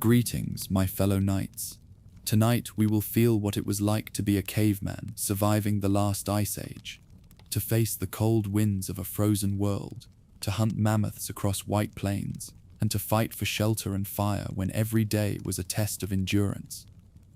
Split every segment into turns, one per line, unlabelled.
Greetings, my fellow knights. Tonight we will feel what it was like to be a caveman surviving the last ice age, to face the cold winds of a frozen world, to hunt mammoths across white plains, and to fight for shelter and fire when every day was a test of endurance.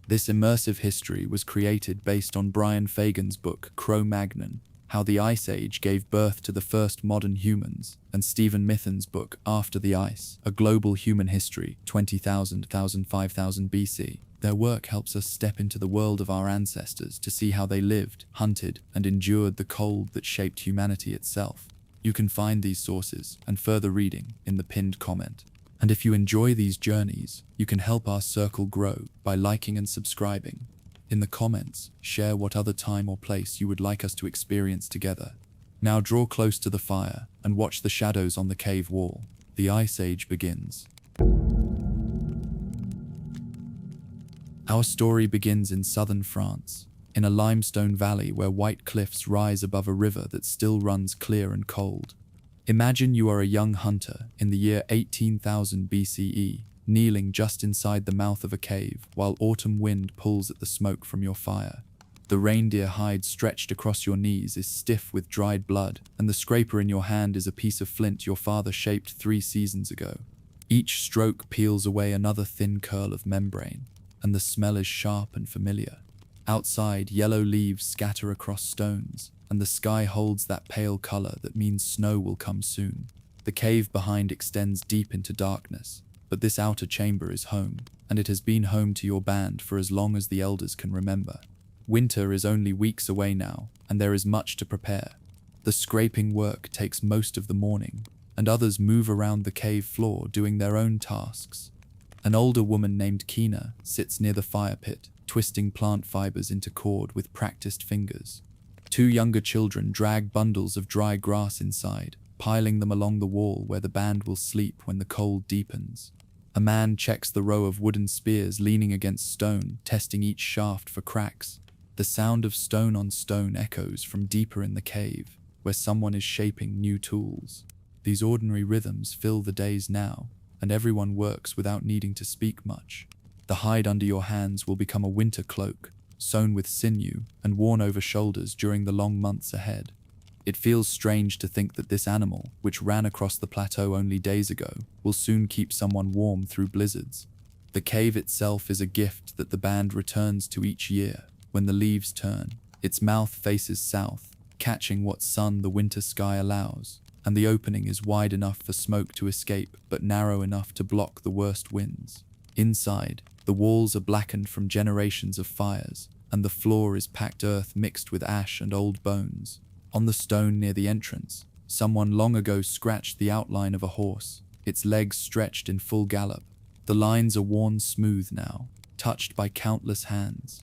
This immersive history was created based on Brian Fagan's book Cro-Magnon, How the Ice Age Gave Birth to the First Modern Humans, and Stephen Mithen's book After the Ice, A Global Human History, 20,000, 5000 BC. Their work helps us step into the world of our ancestors to see how they lived, hunted, and endured the cold that shaped humanity itself. You can find these sources and further reading in the pinned comment. And if you enjoy these journeys, you can help our circle grow by liking and subscribing. In the comments, share what other time or place you would like us to experience together. Now draw close to the fire and watch the shadows on the cave wall. The Ice Age begins. Our story begins in southern France, in a limestone valley where white cliffs rise above a river that still runs clear and cold. Imagine you are a young hunter in the year 18,000 BCE, kneeling just inside the mouth of a cave while autumn wind pulls at the smoke from your fire. The reindeer hide stretched across your knees is stiff with dried blood, and the scraper in your hand is a piece of flint your father shaped 3 seasons ago. Each stroke peels away another thin curl of membrane, and the smell is sharp and familiar. Outside, yellow leaves scatter across stones, and the sky holds that pale color that means snow will come soon. The cave behind extends deep into darkness, but this outer chamber is home, and it has been home to your band for as long as the elders can remember. Winter is only weeks away now, and there is much to prepare. The scraping work takes most of the morning, and others move around the cave floor doing their own tasks. An older woman named Kina sits near the fire pit, twisting plant fibers into cord with practiced fingers. 2 younger children drag bundles of dry grass inside, piling them along the wall where the band will sleep when the cold deepens. A man checks the row of wooden spears leaning against stone, testing each shaft for cracks. The sound of stone on stone echoes from deeper in the cave, where someone is shaping new tools. These ordinary rhythms fill the days now, and everyone works without needing to speak much. The hide under your hands will become a winter cloak, sewn with sinew and worn over shoulders during the long months ahead. It feels strange to think that this animal, which ran across the plateau only days ago, will soon keep someone warm through blizzards. The cave itself is a gift that the band returns to each year. When the leaves turn, its mouth faces south, catching what sun the winter sky allows, and the opening is wide enough for smoke to escape, but narrow enough to block the worst winds. Inside, the walls are blackened from generations of fires, and the floor is packed earth mixed with ash and old bones. On the stone near the entrance, someone long ago scratched the outline of a horse, its legs stretched in full gallop. The lines are worn smooth now, touched by countless hands.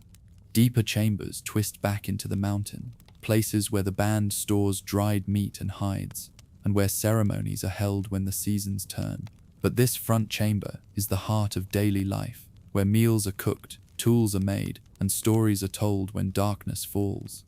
Deeper chambers twist back into the mountain, places where the band stores dried meat and hides, and where ceremonies are held when the seasons turn. But this front chamber is the heart of daily life, where meals are cooked, tools are made, and stories are told when darkness falls.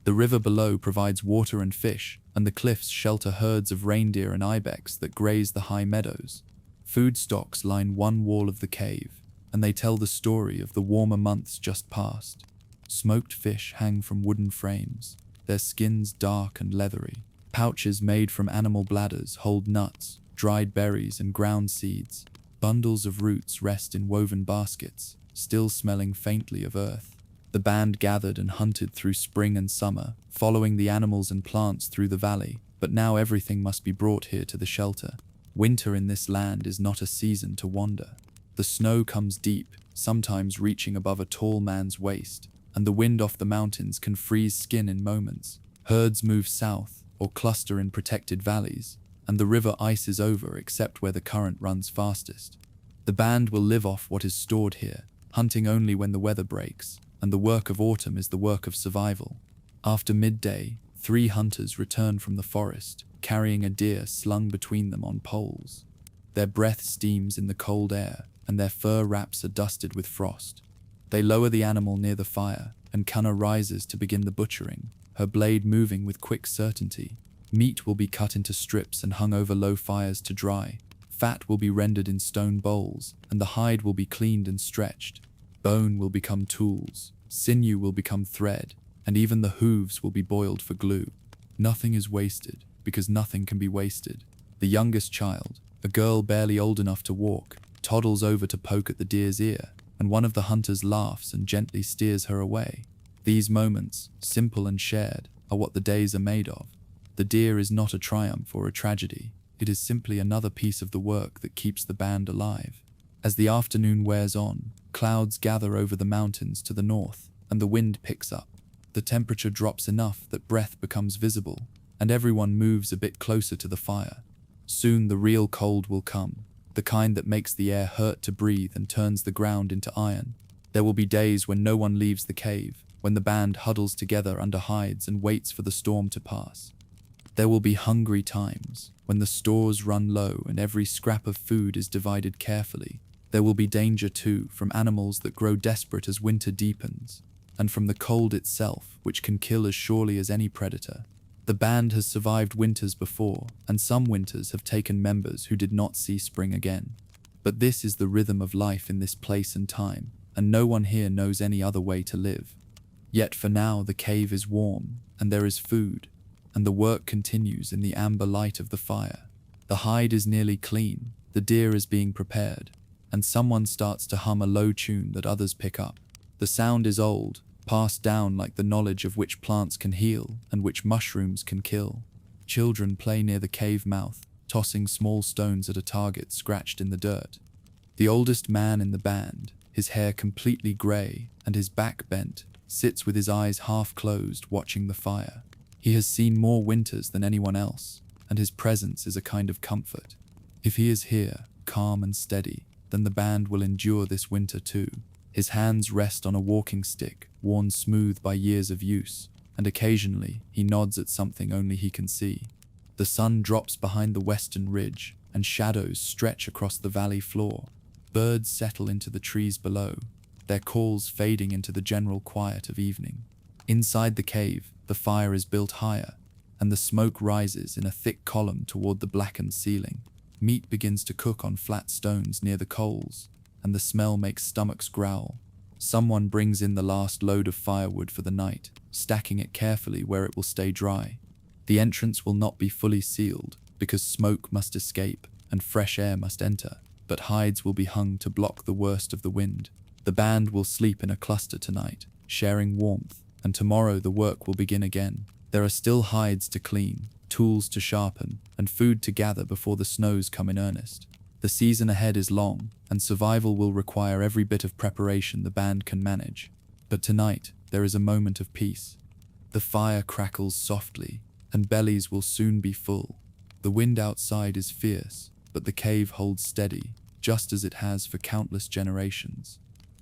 The river below provides water and fish, and the cliffs shelter herds of reindeer and ibex that graze the high meadows. Food stocks line one wall of the cave, and they tell the story of the warmer months just past. Smoked fish hang from wooden frames, their skins dark and leathery. Pouches made from animal bladders hold nuts, dried berries, and ground seeds. Bundles of roots rest in woven baskets, still smelling faintly of earth. The band gathered and hunted through spring and summer, following the animals and plants through the valley, but now everything must be brought here to the shelter. Winter in this land is not a season to wander. The snow comes deep, sometimes reaching above a tall man's waist, and the wind off the mountains can freeze skin in moments. Herds move south, or cluster in protected valleys, and the river ices over except where the current runs fastest. The band will live off what is stored here, hunting only when the weather breaks, and the work of autumn is the work of survival. After midday, 3 hunters return from the forest, carrying a deer slung between them on poles. Their breath steams in the cold air, and their fur wraps are dusted with frost. They lower the animal near the fire, and Cunna rises to begin the butchering, her blade moving with quick certainty. Meat will be cut into strips and hung over low fires to dry. Fat will be rendered in stone bowls, and the hide will be cleaned and stretched. Bone will become tools, sinew will become thread, and even the hooves will be boiled for glue. Nothing is wasted, because nothing can be wasted. The youngest child, a girl barely old enough to walk, toddles over to poke at the deer's ear, and one of the hunters laughs and gently steers her away. These moments, simple and shared, are what the days are made of. The deer is not a triumph or a tragedy. It is simply another piece of the work that keeps the band alive. As the afternoon wears on, clouds gather over the mountains to the north, and the wind picks up. The temperature drops enough that breath becomes visible, and everyone moves a bit closer to the fire. Soon the real cold will come, the kind that makes the air hurt to breathe and turns the ground into iron. There will be days when no one leaves the cave, when the band huddles together under hides and waits for the storm to pass. There will be hungry times, when the stores run low and every scrap of food is divided carefully. There will be danger too, from animals that grow desperate as winter deepens, and from the cold itself, which can kill as surely as any predator. The band has survived winters before, and some winters have taken members who did not see spring again. But this is the rhythm of life in this place and time, and no one here knows any other way to live. Yet for now the cave is warm, and there is food, and the work continues in the amber light of the fire. The hide is nearly clean, the deer is being prepared, and someone starts to hum a low tune that others pick up. The sound is old, passed down like the knowledge of which plants can heal and which mushrooms can kill. Children play near the cave mouth, tossing small stones at a target scratched in the dirt. The oldest man in the band, his hair completely grey and his back bent, sits with his eyes half closed watching the fire. He has seen more winters than anyone else, and his presence is a kind of comfort. If he is here, calm and steady, then the band will endure this winter too. His hands rest on a walking stick, worn smooth by years of use, and occasionally he nods at something only he can see. The sun drops behind the western ridge, and shadows stretch across the valley floor. Birds settle into the trees below, their calls fading into the general quiet of evening. Inside the cave, the fire is built higher, and the smoke rises in a thick column toward the blackened ceiling. Meat begins to cook on flat stones near the coals, and the smell makes stomachs growl. Someone brings in the last load of firewood for the night, stacking it carefully where it will stay dry. The entrance will not be fully sealed, because smoke must escape and fresh air must enter, but hides will be hung to block the worst of the wind. The band will sleep in a cluster tonight, sharing warmth, and tomorrow the work will begin again. There are still hides to clean, tools to sharpen, and food to gather before the snows come in earnest. The season ahead is long, and survival will require every bit of preparation the band can manage. But tonight, there is a moment of peace. The fire crackles softly, and bellies will soon be full. The wind outside is fierce, but the cave holds steady, just as it has for countless generations.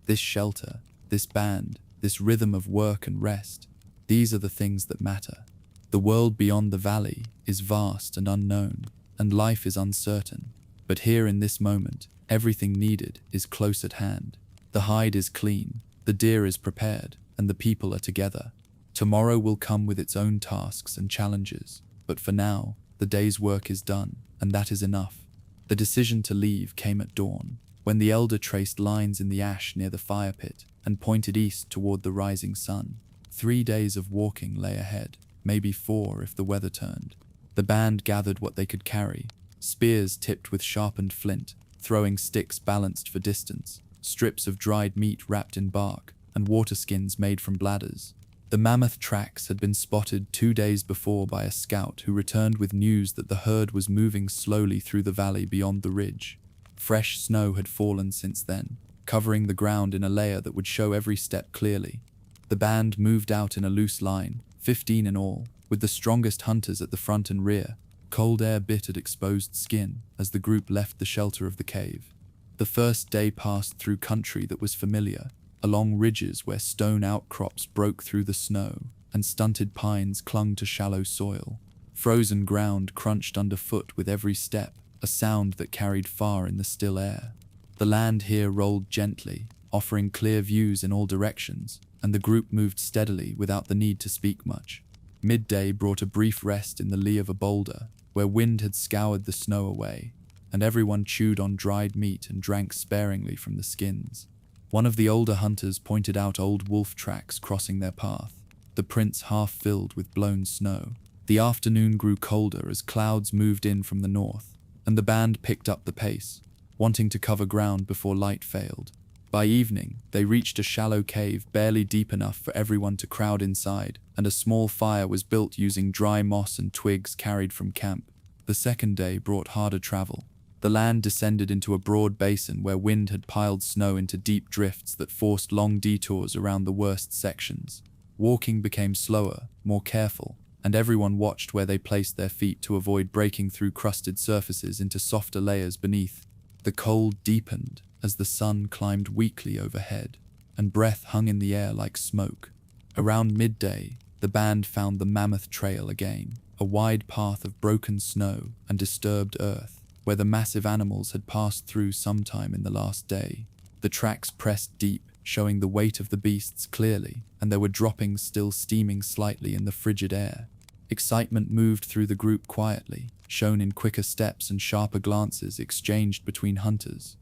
This shelter, this band, this rhythm of work and rest, these are the things that matter. The world beyond the valley is vast and unknown, and life is uncertain. But here in this moment, everything needed is close at hand. The hide is clean, the deer is prepared, and the people are together. Tomorrow will come with its own tasks and challenges, but for now, the day's work is done, and that is enough. The decision to leave came at dawn, when the elder traced lines in the ash near the fire pit and pointed east toward the rising sun. 3 days of walking lay ahead, maybe 4 if the weather turned. The band gathered what they could carry: spears tipped with sharpened flint, throwing sticks balanced for distance, strips of dried meat wrapped in bark, and water skins made from bladders. The mammoth tracks had been spotted 2 days before by a scout who returned with news that the herd was moving slowly through the valley beyond the ridge. Fresh snow had fallen since then, covering the ground in a layer that would show every step clearly. The band moved out in a loose line, 15 in all, with the strongest hunters at the front and rear. Cold air bit at exposed skin as the group left the shelter of the cave. The first day passed through country that was familiar, along ridges where stone outcrops broke through the snow and stunted pines clung to shallow soil. Frozen ground crunched underfoot with every step, a sound that carried far in the still air. The land here rolled gently, offering clear views in all directions, and the group moved steadily without the need to speak much. Midday brought a brief rest in the lee of a boulder, where wind had scoured the snow away. and everyone chewed on dried meat and drank sparingly from the skins. One of the older hunters pointed out old wolf tracks crossing their path, the prints half filled with blown snow. The afternoon grew colder as clouds moved in from the north, and the band picked up the pace, wanting to cover ground before light failed. By evening, they reached a shallow cave barely deep enough for everyone to crowd inside, and a small fire was built using dry moss and twigs carried from camp. The second day brought harder travel. The land descended into a broad basin where wind had piled snow into deep drifts that forced long detours around the worst sections. Walking became slower, more careful, and everyone watched where they placed their feet to avoid breaking through crusted surfaces into softer layers beneath. The cold deepened as the sun climbed weakly overhead, and breath hung in the air like smoke. Around midday, the band found the Mammoth Trail again, a wide path of broken snow and disturbed earth, where the massive animals had passed through sometime in the last day. The tracks pressed deep, showing the weight of the beasts clearly, and there were droppings still steaming slightly in the frigid air. Excitement moved through the group quietly, shown in quicker steps and sharper glances exchanged between hunters.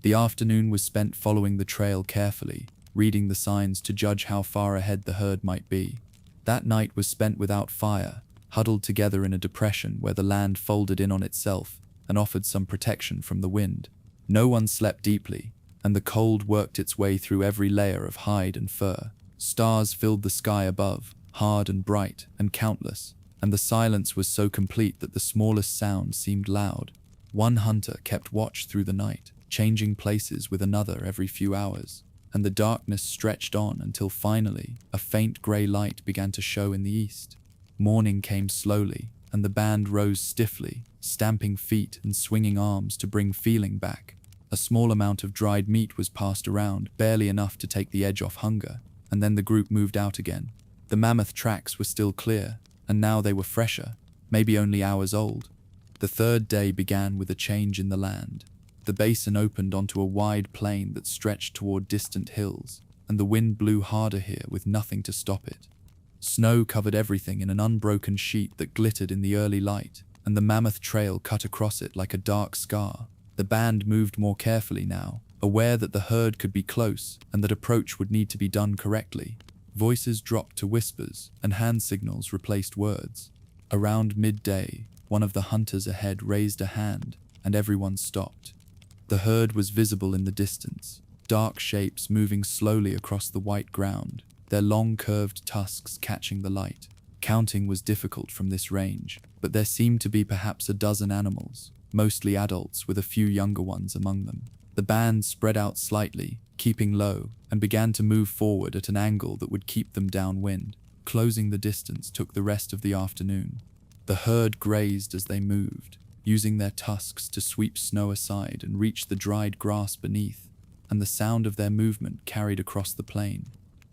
The afternoon was spent following the trail carefully, reading the signs to judge how far ahead the herd might be. That night was spent without fire, huddled together in a depression where the land folded in on itself and offered some protection from the wind. No one slept deeply, and the cold worked its way through every layer of hide and fur. Stars filled the sky above, hard and bright and countless, and the silence was so complete that the smallest sound seemed loud. One hunter kept watch through the night, changing places with another every few hours, and the darkness stretched on until finally a faint grey light began to show in the east. Morning came slowly, and the band rose stiffly, stamping feet and swinging arms to bring feeling back. A small amount of dried meat was passed around, barely enough to take the edge off hunger, and then the group moved out again. The mammoth tracks were still clear, and now they were fresher, maybe only hours old. The third day began with a change in the land. The basin opened onto a wide plain that stretched toward distant hills, and the wind blew harder here with nothing to stop it. Snow covered everything in an unbroken sheet that glittered in the early light, and the Mammoth Trail cut across it like a dark scar. The band moved more carefully now, aware that the herd could be close and that approach would need to be done correctly. Voices dropped to whispers, and hand signals replaced words. Around midday, one of the hunters ahead raised a hand, and everyone stopped. The herd was visible in the distance, dark shapes moving slowly across the white ground, their long curved tusks catching the light. Counting was difficult from this range, but there seemed to be perhaps a dozen animals, mostly adults with a few younger ones among them. The band spread out slightly, keeping low, and began to move forward at an angle that would keep them downwind. Closing the distance took the rest of the afternoon. The herd grazed as they moved, using their tusks to sweep snow aside and reach the dried grass beneath, and the sound of their movement carried across the plain.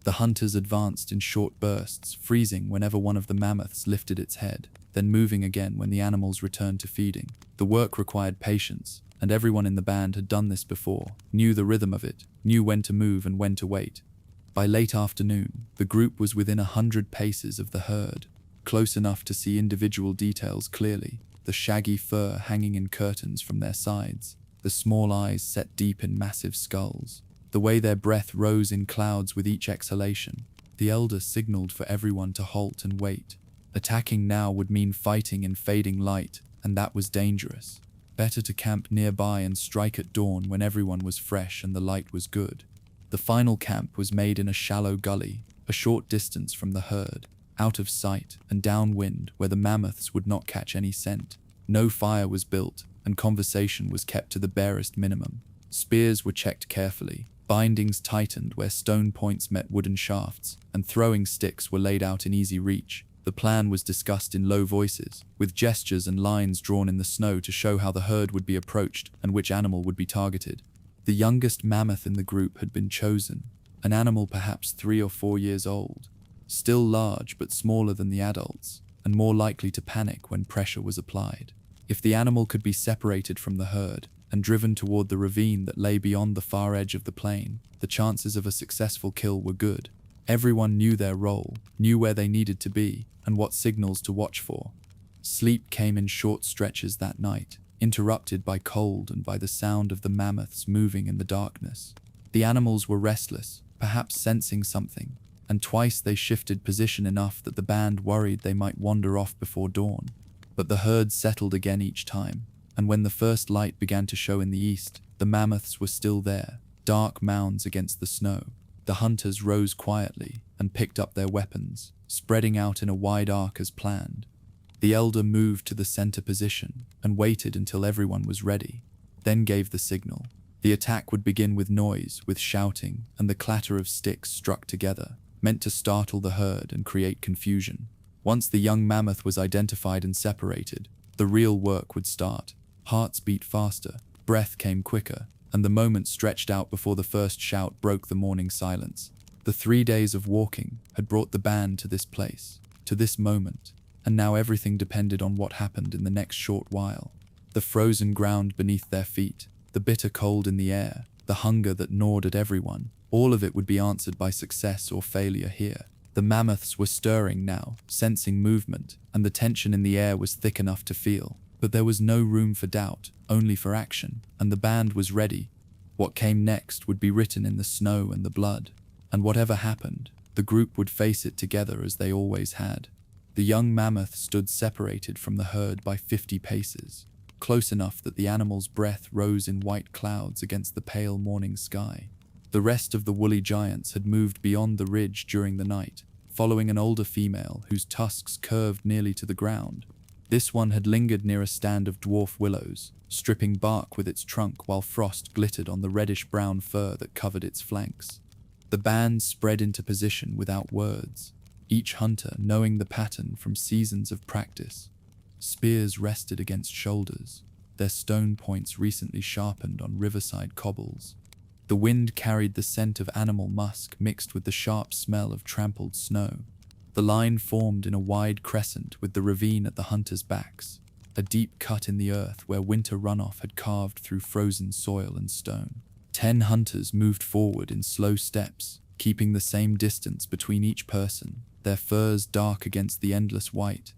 The hunters advanced in short bursts, freezing whenever one of the mammoths lifted its head, then moving again when the animals returned to feeding. The work required patience, and everyone in the band had done this before, knew the rhythm of it, knew when to move and when to wait. By late afternoon, the group was within 100 paces of the herd, close enough to see individual details clearly, the shaggy fur hanging in curtains from their sides, the small eyes set deep in massive skulls, the way their breath rose in clouds with each exhalation. The elder signaled for everyone to halt and wait. Attacking now would mean fighting in fading light, and that was dangerous. Better to camp nearby and strike at dawn when everyone was fresh and the light was good. The final camp was made in a shallow gully, a short distance from the herd, out of sight and downwind where the mammoths would not catch any scent. No fire was built, and conversation was kept to the barest minimum. Spears were checked carefully, bindings tightened where stone points met wooden shafts, and throwing sticks were laid out in easy reach. The plan was discussed in low voices, with gestures and lines drawn in the snow to show how the herd would be approached and which animal would be targeted. The youngest mammoth in the group had been chosen, an animal perhaps 3 or 4 years old, still large but smaller than the adults, and more likely to panic when pressure was applied. If the animal could be separated from the herd and driven toward the ravine that lay beyond the far edge of the plain, the chances of a successful kill were good. Everyone knew their role, knew where they needed to be, and what signals to watch for. Sleep came in short stretches that night. interrupted by cold and by the sound of the mammoths moving in the darkness. The animals were restless, perhaps sensing something, and twice they shifted position enough that the band worried they might wander off before dawn. But the herd settled again each time, and when the first light began to show in the east, the mammoths were still there, dark mounds against the snow. The hunters rose quietly and picked up their weapons, spreading out in a wide arc as planned. The elder moved to the center position and waited until everyone was ready, then gave the signal. The attack would begin with noise, with shouting, and the clatter of sticks struck together, meant to startle the herd and create confusion. Once the young mammoth was identified and separated, the real work would start. Hearts beat faster, breath came quicker, and the moment stretched out before the first shout broke the morning silence. The 3 days of walking had brought the band to this place, to this moment, and now everything depended on what happened in the next short while. The frozen ground beneath their feet, the bitter cold in the air, the hunger that gnawed at everyone, all of it would be answered by success or failure here. The mammoths were stirring now, sensing movement, and the tension in the air was thick enough to feel. But there was no room for doubt, only for action, and the band was ready. What came next would be written in the snow and the blood, and whatever happened, the group would face it together as they always had. The young mammoth stood separated from the herd by 50 paces, close enough that the animal's breath rose in white clouds against the pale morning sky. The rest of the woolly giants had moved beyond the ridge during the night, following an older female whose tusks curved nearly to the ground. This one had lingered near a stand of dwarf willows, stripping bark with its trunk while frost glittered on the reddish-brown fur that covered its flanks. The band spread into position without words, each hunter knowing the pattern from seasons of practice. Spears rested against shoulders, their stone points recently sharpened on riverside cobbles. The wind carried the scent of animal musk mixed with the sharp smell of trampled snow. The line formed in a wide crescent with the ravine at the hunters' backs, a deep cut in the earth where winter runoff had carved through frozen soil and stone. 10 hunters moved forward in slow steps, keeping the same distance between each person, their furs dark against the endless white.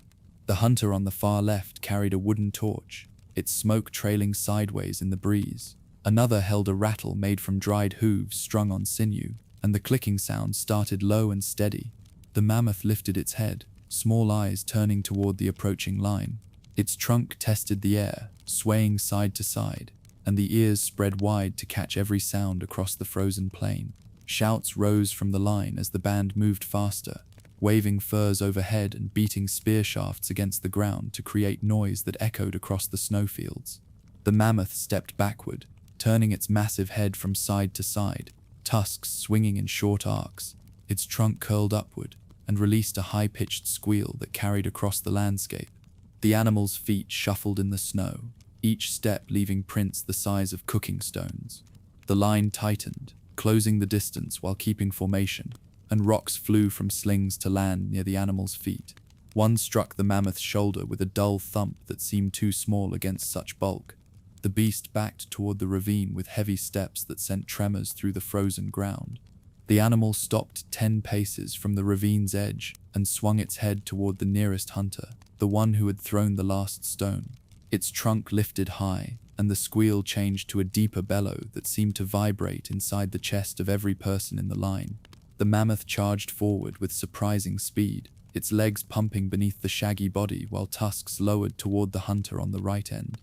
The hunter on the far left carried a wooden torch, its smoke trailing sideways in the breeze. Another held a rattle made from dried hooves strung on sinew, and the clicking sound started low and steady. The mammoth lifted its head, small eyes turning toward the approaching line. Its trunk tested the air, swaying side to side, and the ears spread wide to catch every sound across the frozen plain. Shouts rose from the line as the band moved faster, waving furs overhead and beating spear shafts against the ground to create noise that echoed across the snowfields. The mammoth stepped backward, turning its massive head from side to side, tusks swinging in short arcs. Its trunk curled upward and released a high-pitched squeal that carried across the landscape. The animal's feet shuffled in the snow, each step leaving prints the size of cooking stones. The line tightened, closing the distance while keeping formation, and rocks flew from slings to land near the animal's feet. One struck the mammoth's shoulder with a dull thump that seemed too small against such bulk. The beast backed toward the ravine with heavy steps that sent tremors through the frozen ground. The animal stopped 10 paces from the ravine's edge and swung its head toward the nearest hunter, the one who had thrown the last stone. Its trunk lifted high, and the squeal changed to a deeper bellow that seemed to vibrate inside the chest of every person in the line. The mammoth charged forward with surprising speed, its legs pumping beneath the shaggy body while tusks lowered toward the hunter on the right end.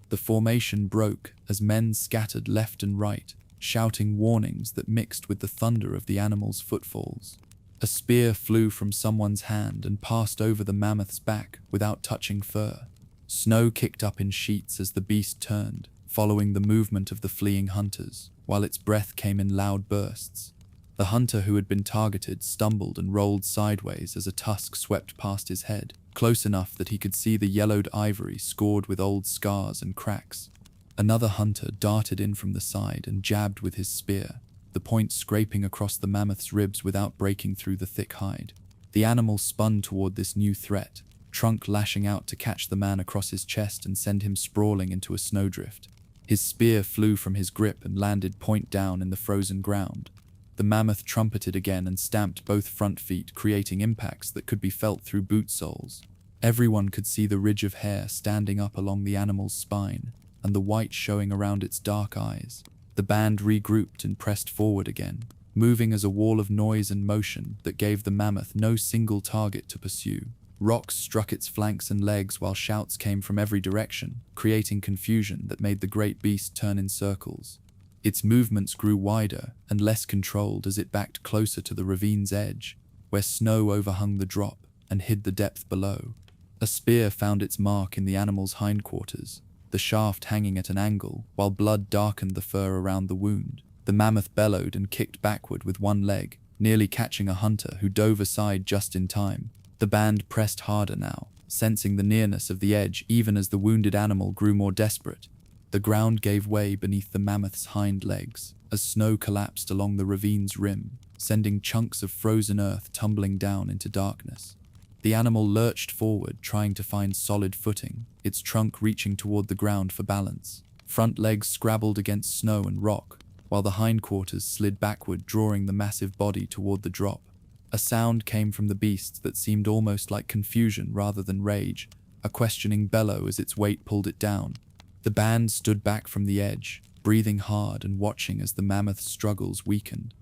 The formation broke as men scattered left and right, shouting warnings that mixed with the thunder of the animal's footfalls. A spear flew from someone's hand and passed over the mammoth's back without touching fur. Snow kicked up in sheets as the beast turned, following the movement of the fleeing hunters, while its breath came in loud bursts. The hunter who had been targeted stumbled and rolled sideways as a tusk swept past his head, close enough that he could see the yellowed ivory scored with old scars and cracks. Another hunter darted in from the side and jabbed with his spear, the point scraping across the mammoth's ribs without breaking through the thick hide. The animal spun toward this new threat, trunk lashing out to catch the man across his chest and send him sprawling into a snowdrift. His spear flew from his grip and landed point down in the frozen ground. The mammoth trumpeted again and stamped both front feet, creating impacts that could be felt through boot soles. Everyone could see the ridge of hair standing up along the animal's spine and the white showing around its dark eyes. The band regrouped and pressed forward again, moving as a wall of noise and motion that gave the mammoth no single target to pursue. Rocks struck its flanks and legs while shouts came from every direction, creating confusion that made the great beast turn in circles. Its movements grew wider and less controlled as it backed closer to the ravine's edge, where snow overhung the drop and hid the depth below. A spear found its mark in the animal's hindquarters, the shaft hanging at an angle, while blood darkened the fur around the wound. The mammoth bellowed and kicked backward with one leg, nearly catching a hunter who dove aside just in time. The band pressed harder now, sensing the nearness of the edge even as the wounded animal grew more desperate. The ground gave way beneath the mammoth's hind legs as snow collapsed along the ravine's rim, sending chunks of frozen earth tumbling down into darkness. The animal lurched forward, trying to find solid footing, its trunk reaching toward the ground for balance. Front legs scrabbled against snow and rock, while the hindquarters slid backward, drawing the massive body toward the drop. A sound came from the beast that seemed almost like confusion rather than rage, a questioning bellow as its weight pulled it down. The band stood back from the edge, breathing hard and watching as the mammoth's struggles weakened.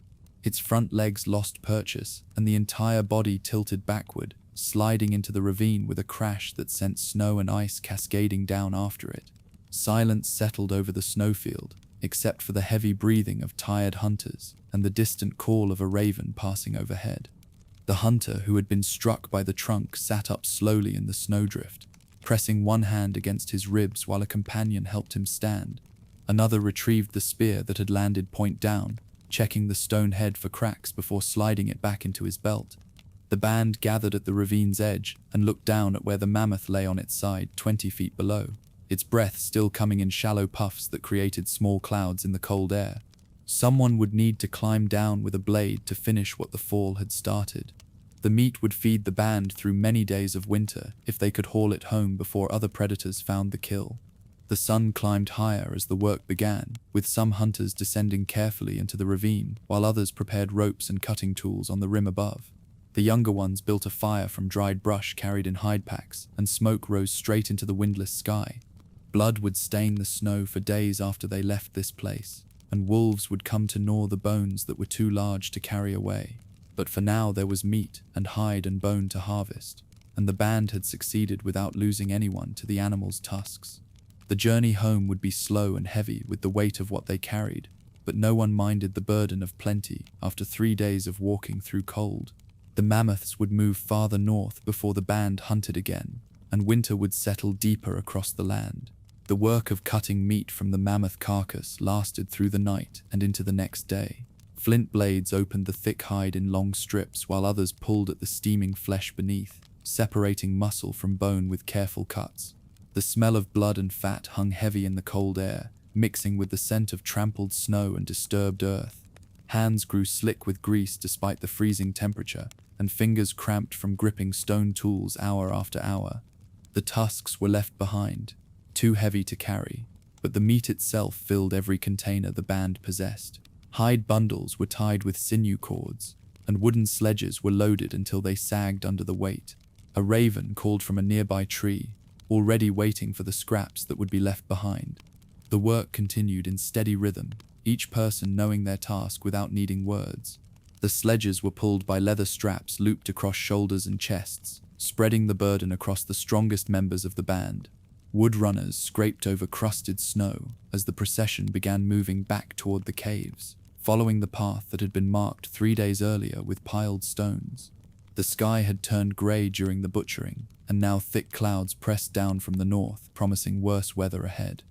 Its front legs lost purchase, and the entire body tilted backward, sliding into the ravine with a crash that sent snow and ice cascading down after it. Silence settled over the snowfield, except for the heavy breathing of tired hunters and the distant call of a raven passing overhead. The hunter who had been struck by the trunk sat up slowly in the snowdrift, pressing one hand against his ribs while a companion helped him stand. Another retrieved the spear that had landed point down, checking the stone head for cracks before sliding it back into his belt. The band gathered at the ravine's edge and looked down at where the mammoth lay on its side 20 feet below, its breath still coming in shallow puffs that created small clouds in the cold air. Someone would need to climb down with a blade to finish what the fall had started. The meat would feed the band through many days of winter if they could haul it home before other predators found the kill. The sun climbed higher as the work began, with some hunters descending carefully into the ravine, while others prepared ropes and cutting tools on the rim above. The younger ones built a fire from dried brush carried in hide packs, and smoke rose straight into the windless sky. Blood would stain the snow for days after they left this place, and wolves would come to gnaw the bones that were too large to carry away. But for now there was meat and hide and bone to harvest, and the band had succeeded without losing anyone to the animal's tusks. The journey home would be slow and heavy with the weight of what they carried, but no one minded the burden of plenty after 3 days of walking through cold. The mammoths would move farther north before the band hunted again, and winter would settle deeper across the land. The work of cutting meat from the mammoth carcass lasted through the night and into the next day. Flint blades opened the thick hide in long strips while others pulled at the steaming flesh beneath, separating muscle from bone with careful cuts. The smell of blood and fat hung heavy in the cold air, mixing with the scent of trampled snow and disturbed earth. Hands grew slick with grease despite the freezing temperature, and fingers cramped from gripping stone tools hour after hour. The tusks were left behind, too heavy to carry, but the meat itself filled every container the band possessed. Hide bundles were tied with sinew cords, and wooden sledges were loaded until they sagged under the weight. A raven called from a nearby tree, already waiting for the scraps that would be left behind. The work continued in steady rhythm, each person knowing their task without needing words. The sledges were pulled by leather straps looped across shoulders and chests, spreading the burden across the strongest members of the band. Wood runners scraped over crusted snow as the procession began moving back toward the caves, following the path that had been marked 3 days earlier with piled stones. The sky had turned grey during the butchering, and now thick clouds pressed down from the north, promising worse weather ahead.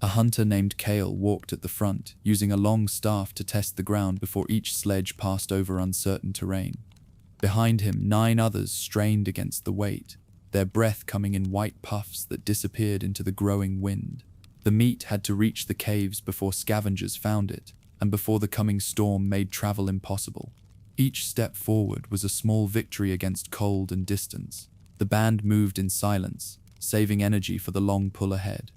A hunter named Kale walked at the front, using a long staff to test the ground before each sledge passed over uncertain terrain. Behind him, 9 others strained against the weight, their breath coming in white puffs that disappeared into the growing wind. The meat had to reach the caves before scavengers found it, and before the coming storm made travel impossible. Each step forward was a small victory against cold and distance. The band moved in silence, saving energy for the long pull ahead.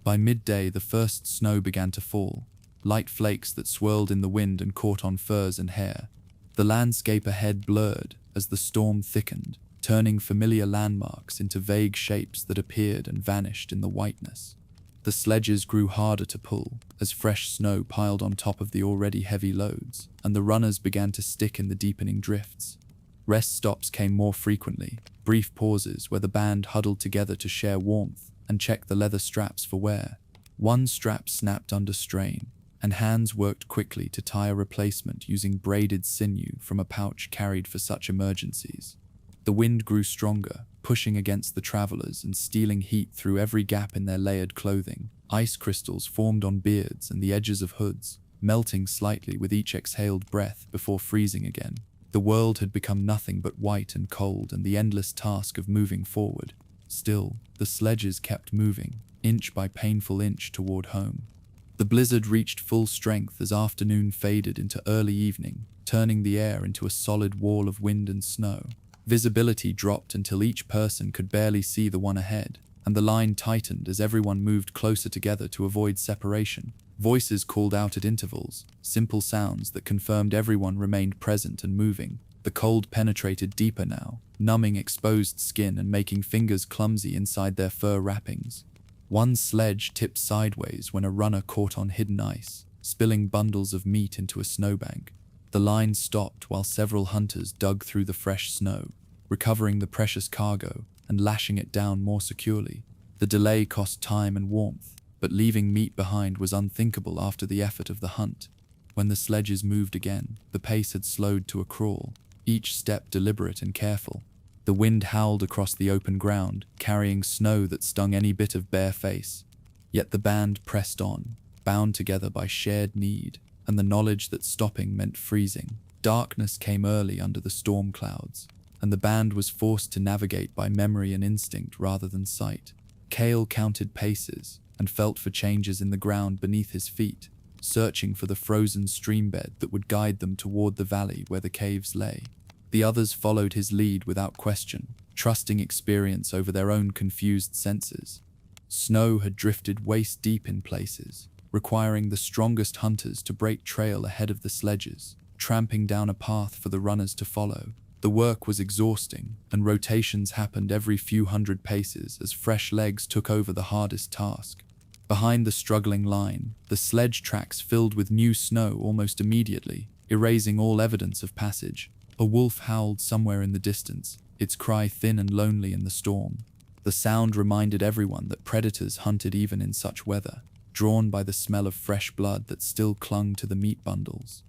By midday, the first snow began to fall, light flakes that swirled in the wind and caught on furs and hair. The landscape ahead blurred as the storm thickened, turning familiar landmarks into vague shapes that appeared and vanished in the whiteness. The sledges grew harder to pull as fresh snow piled on top of the already heavy loads, and the runners began to stick in the deepening drifts. Rest stops came more frequently, brief pauses where the band huddled together to share warmth and check the leather straps for wear. One strap snapped under strain, and hands worked quickly to tie a replacement using braided sinew from a pouch carried for such emergencies. The wind grew stronger, pushing against the travelers and stealing heat through every gap in their layered clothing. Ice crystals formed on beards and the edges of hoods, melting slightly with each exhaled breath before freezing again. The world had become nothing but white and cold, and the endless task of moving forward. Still, the sledges kept moving, inch by painful inch toward home. The blizzard reached full strength as afternoon faded into early evening, turning the air into a solid wall of wind and snow. Visibility dropped until each person could barely see the one ahead, and the line tightened as everyone moved closer together to avoid separation. Voices called out at intervals, simple sounds that confirmed everyone remained present and moving. The cold penetrated deeper now, numbing exposed skin and making fingers clumsy inside their fur wrappings. One sledge tipped sideways when a runner caught on hidden ice, spilling bundles of meat into a snowbank. The line stopped while several hunters dug through the fresh snow, recovering the precious cargo and lashing it down more securely. The delay cost time and warmth, but leaving meat behind was unthinkable after the effort of the hunt. When the sledges moved again, the pace had slowed to a crawl, each step deliberate and careful. The wind howled across the open ground, carrying snow that stung any bit of bare face. Yet the band pressed on, bound together by shared need, and the knowledge that stopping meant freezing. Darkness came early under the storm clouds, and the band was forced to navigate by memory and instinct rather than sight. Cale counted paces and felt for changes in the ground beneath his feet, searching for the frozen streambed that would guide them toward the valley where the caves lay. The others followed his lead without question, trusting experience over their own confused senses. Snow had drifted waist-deep in places, requiring the strongest hunters to break trail ahead of the sledges, tramping down a path for the runners to follow. The work was exhausting, and rotations happened every few hundred paces as fresh legs took over the hardest task. Behind the struggling line, the sledge tracks filled with new snow almost immediately, erasing all evidence of passage. A wolf howled somewhere in the distance, its cry thin and lonely in the storm. The sound reminded everyone that predators hunted even in such weather, drawn by the smell of fresh blood that still clung to the meat bundles.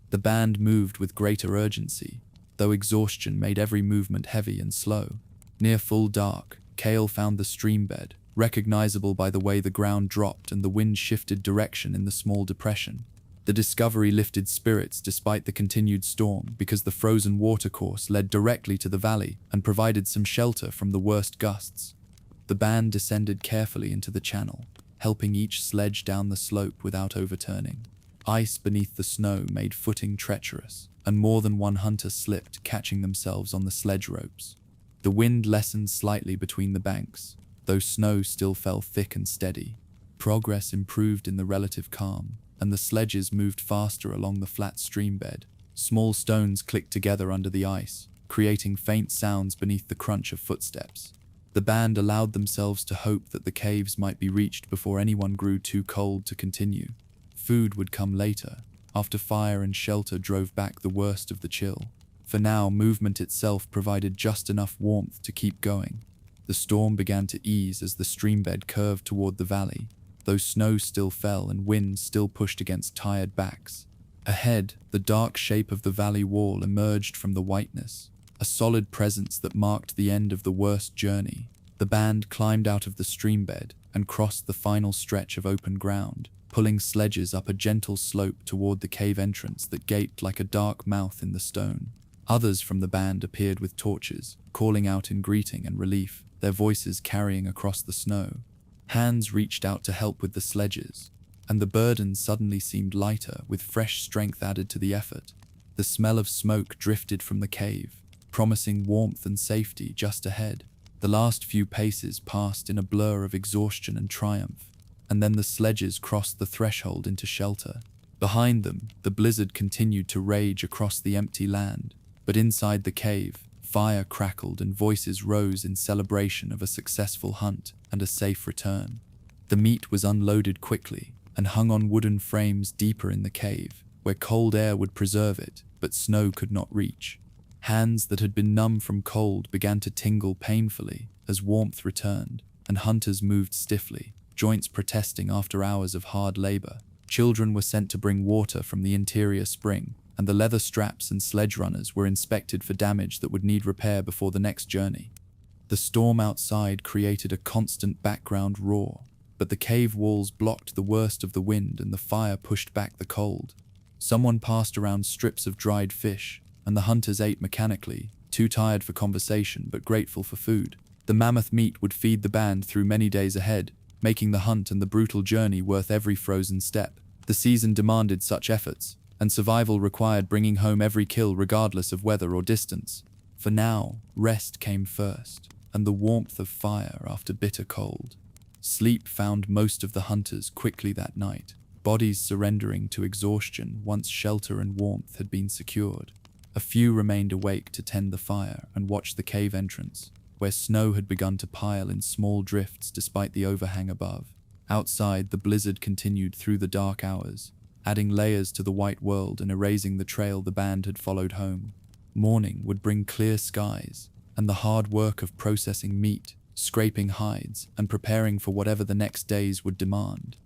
The band moved with greater urgency, though exhaustion made every movement heavy and slow. Near full dark, Cale found the streambed, recognizable by the way the ground dropped and the wind shifted direction in the small depression. The discovery lifted spirits despite the continued storm because the frozen watercourse led directly to the valley and provided some shelter from the worst gusts. The band descended carefully into the channel, helping each sledge down the slope without overturning. Ice beneath the snow made footing treacherous, and more than one hunter slipped, catching themselves on the sledge ropes. The wind lessened slightly between the banks, though snow still fell thick and steady. Progress improved in the relative calm, and the sledges moved faster along the flat streambed. Small stones clicked together under the ice, creating faint sounds beneath the crunch of footsteps. The band allowed themselves to hope that the caves might be reached before anyone grew too cold to continue. Food would come later, after fire and shelter drove back the worst of the chill. For now, movement itself provided just enough warmth to keep going. The storm began to ease as the streambed curved toward the valley, though snow still fell and wind still pushed against tired backs. Ahead, the dark shape of the valley wall emerged from the whiteness, a solid presence that marked the end of the worst journey. The band climbed out of the streambed and crossed the final stretch of open ground, pulling sledges up a gentle slope toward the cave entrance that gaped like a dark mouth in the stone. Others from the band appeared with torches, calling out in greeting and relief, their voices carrying across the snow. Hands reached out to help with the sledges, and the burden suddenly seemed lighter with fresh strength added to the effort. The smell of smoke drifted from the cave, promising warmth and safety just ahead. The last few paces passed in a blur of exhaustion and triumph, and then the sledges crossed the threshold into shelter. Behind them, the blizzard continued to rage across the empty land, but inside the cave, Fire crackled and voices rose in celebration of a successful hunt and a safe return. The meat was unloaded quickly and hung on wooden frames deeper in the cave, where cold air would preserve it, but snow could not reach. Hands that had been numb from cold began to tingle painfully as warmth returned, and hunters moved stiffly, joints protesting after hours of hard labor. Children were sent to bring water from the interior spring, and the leather straps and sledge runners were inspected for damage that would need repair before the next journey. The storm outside created a constant background roar, but the cave walls blocked the worst of the wind and the fire pushed back the cold. Someone passed around strips of dried fish, and the hunters ate mechanically, too tired for conversation but grateful for food. The mammoth meat would feed the band through many days ahead, making the hunt and the brutal journey worth every frozen step. The season demanded such efforts, and survival required bringing home every kill regardless of weather or distance. For now, rest came first, and the warmth of fire after bitter cold. Sleep found most of the hunters quickly that night, bodies surrendering to exhaustion once shelter and warmth had been secured. A few remained awake to tend the fire and watch the cave entrance, where snow had begun to pile in small drifts despite the overhang above. Outside, the blizzard continued through the dark hours, adding layers to the white world and erasing the trail the band had followed home. Morning would bring clear skies, and the hard work of processing meat, scraping hides, and preparing for whatever the next days would demand.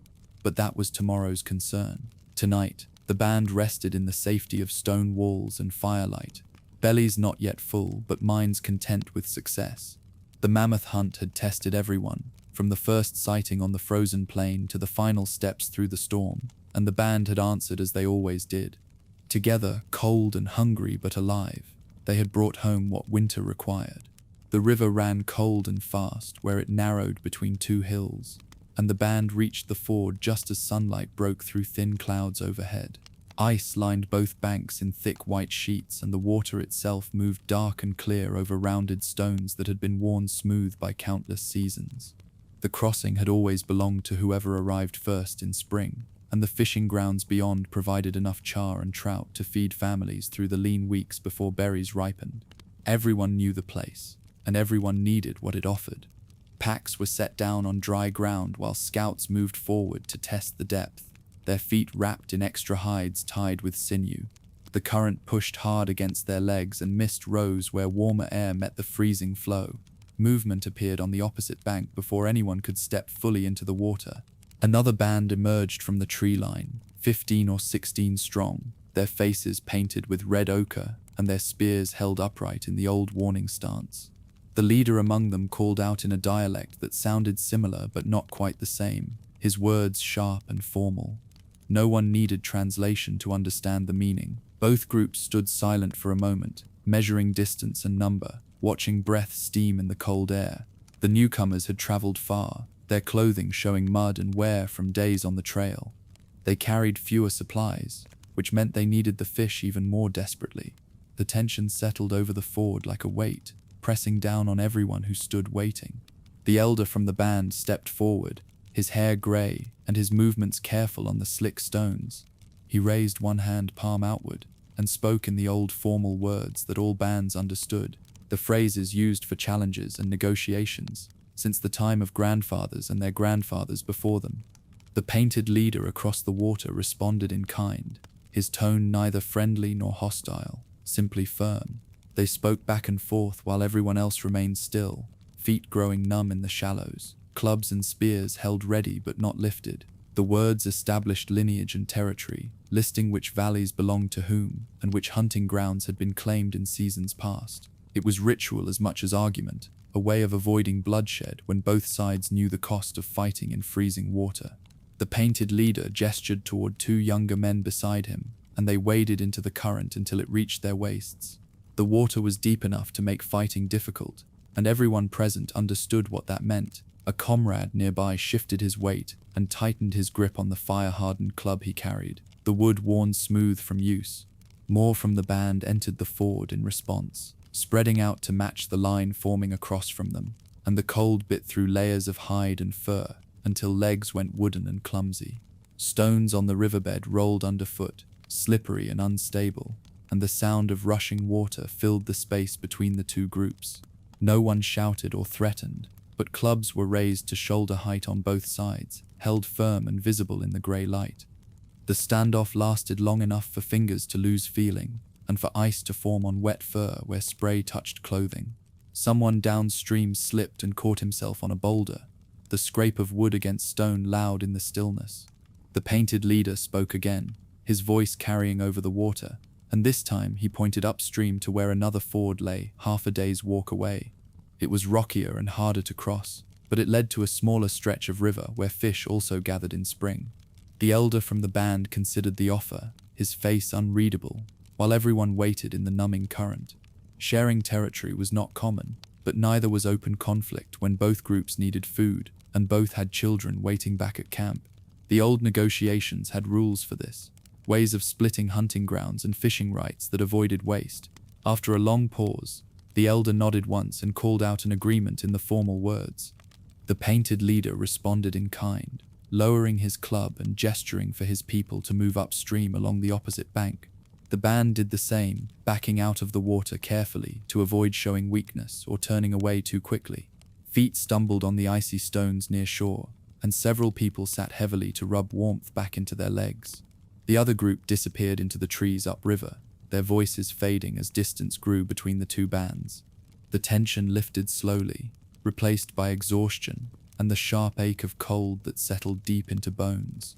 But that was tomorrow's concern. Tonight, the band rested in the safety of stone walls and firelight, bellies not yet full, but minds content with success. The mammoth hunt had tested everyone, from the first sighting on the frozen plain to the final steps through the storm, and the band had answered as they always did. Together, cold and hungry but alive, they had brought home what winter required. The river ran cold and fast where it narrowed between two hills, and the band reached the ford just as sunlight broke through thin clouds overhead. Ice lined both banks in thick white sheets, and the water itself moved dark and clear over rounded stones that had been worn smooth by countless seasons. The crossing had always belonged to whoever arrived first in spring, and the fishing grounds beyond provided enough char and trout to feed families through the lean weeks before berries ripened. Everyone knew the place, and everyone needed what it offered. Packs were set down on dry ground while scouts moved forward to test the depth, their feet wrapped in extra hides tied with sinew. The current pushed hard against their legs and mist rose where warmer air met the freezing flow. Movement appeared on the opposite bank before anyone could step fully into the water. Another band emerged from the tree line, 15 or 16 strong, their faces painted with red ochre and their spears held upright in the old warning stance. The leader among them called out in a dialect that sounded similar but not quite the same, his words sharp and formal. No one needed translation to understand the meaning. Both groups stood silent for a moment, measuring distance and number, watching breath steam in the cold air. The newcomers had traveled far, their clothing showing mud and wear from days on the trail. They carried fewer supplies, which meant they needed the fish even more desperately. The tension settled over the ford like a weight, pressing down on everyone who stood waiting. The elder from the band stepped forward, his hair grey and his movements careful on the slick stones. He raised one hand palm outward and spoke in the old formal words that all bands understood, the phrases used for challenges and negotiations since the time of grandfathers and their grandfathers before them. The painted leader across the water responded in kind, his tone neither friendly nor hostile, simply firm. They spoke back and forth while everyone else remained still, feet growing numb in the shallows, clubs and spears held ready but not lifted. The words established lineage and territory, listing which valleys belonged to whom and which hunting grounds had been claimed in seasons past. It was ritual as much as argument, a way of avoiding bloodshed when both sides knew the cost of fighting in freezing water. The painted leader gestured toward two younger men beside him, and they waded into the current until it reached their waists. The water was deep enough to make fighting difficult, and everyone present understood what that meant. A comrade nearby shifted his weight and tightened his grip on the fire-hardened club he carried, the wood worn smooth from use. More from the band entered the ford in response, spreading out to match the line forming across from them, and the cold bit through layers of hide and fur until legs went wooden and clumsy. Stones on the riverbed rolled underfoot, slippery and unstable. and the sound of rushing water filled the space between the two groups. No one shouted or threatened, but clubs were raised to shoulder height on both sides, held firm and visible in the grey light. The standoff lasted long enough for fingers to lose feeling, and for ice to form on wet fur where spray touched clothing. Someone downstream slipped and caught himself on a boulder, the scrape of wood against stone loud in the stillness. The painted leader spoke again, his voice carrying over the water, and this time he pointed upstream to where another ford lay, half a day's walk away. It was rockier and harder to cross, but it led to a smaller stretch of river where fish also gathered in spring. The elder from the band considered the offer, his face unreadable, while everyone waited in the numbing current. Sharing territory was not common, but neither was open conflict when both groups needed food and both had children waiting back at camp. The old negotiations had rules for this, ways of splitting hunting grounds and fishing rights that avoided waste. After a long pause, the elder nodded once and called out an agreement in the formal words. The painted leader responded in kind, lowering his club and gesturing for his people to move upstream along the opposite bank. The band did the same, backing out of the water carefully to avoid showing weakness or turning away too quickly. Feet stumbled on the icy stones near shore, and several people sat heavily to rub warmth back into their legs. The other group disappeared into the trees upriver, their voices fading as distance grew between the two bands. The tension lifted slowly, replaced by exhaustion and the sharp ache of cold that settled deep into bones.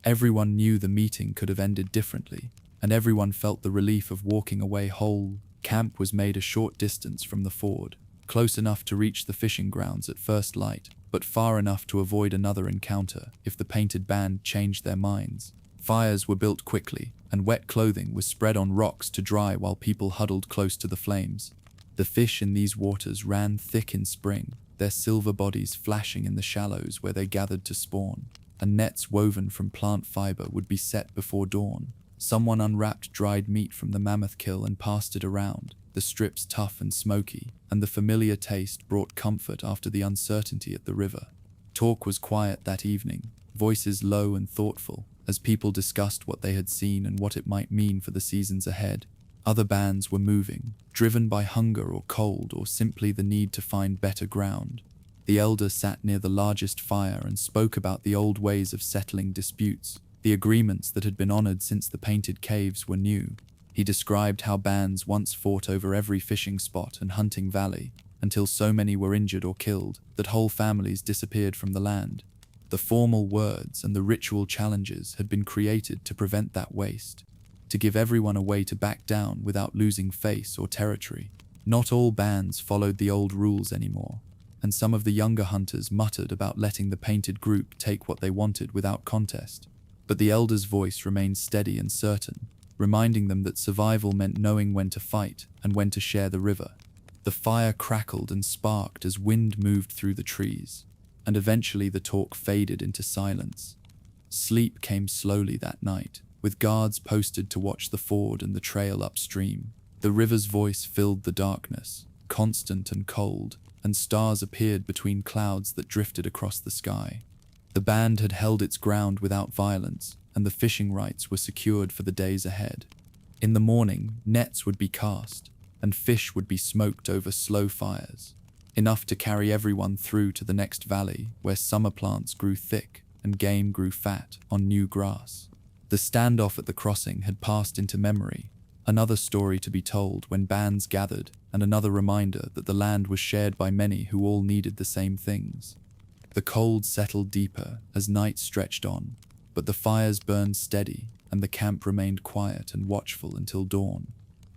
Everyone knew the meeting could have ended differently, and everyone felt the relief of walking away whole. Camp was made a short distance from the ford, close enough to reach the fishing grounds at first light, but far enough to avoid another encounter if the painted band changed their minds. Fires were built quickly, and wet clothing was spread on rocks to dry while people huddled close to the flames. The fish in these waters ran thick in spring, their silver bodies flashing in the shallows where they gathered to spawn, and nets woven from plant fiber would be set before dawn. Someone unwrapped dried meat from the mammoth kill and passed it around, the strips tough and smoky, and the familiar taste brought comfort after the uncertainty at the river. Talk was quiet that evening, voices low and thoughtful, as people discussed what they had seen and what it might mean for the seasons ahead. Other bands were moving, driven by hunger or cold or simply the need to find better ground. The elder sat near the largest fire and spoke about the old ways of settling disputes, the agreements that had been honored since the painted caves were new. He described how bands once fought over every fishing spot and hunting valley, until so many were injured or killed that whole families disappeared from the land. The formal words and the ritual challenges had been created to prevent that waste, to give everyone a way to back down without losing face or territory. Not all bands followed the old rules anymore, and some of the younger hunters muttered about letting the painted group take what they wanted without contest. But the elder's voice remained steady and certain, reminding them that survival meant knowing when to fight and when to share the river. The fire crackled and sparked as wind moved through the trees, and eventually the talk faded into silence. Sleep came slowly that night, with guards posted to watch the ford and the trail upstream. The river's voice filled the darkness, constant and cold, and stars appeared between clouds that drifted across the sky. The band had held its ground without violence, and the fishing rights were secured for the days ahead. In the morning, nets would be cast, and fish would be smoked over slow fires, enough to carry everyone through to the next valley where summer plants grew thick and game grew fat on new grass. The standoff at the crossing had passed into memory, another story to be told when bands gathered, and another reminder that the land was shared by many who all needed the same things. The cold settled deeper as night stretched on, but the fires burned steady and the camp remained quiet and watchful until dawn.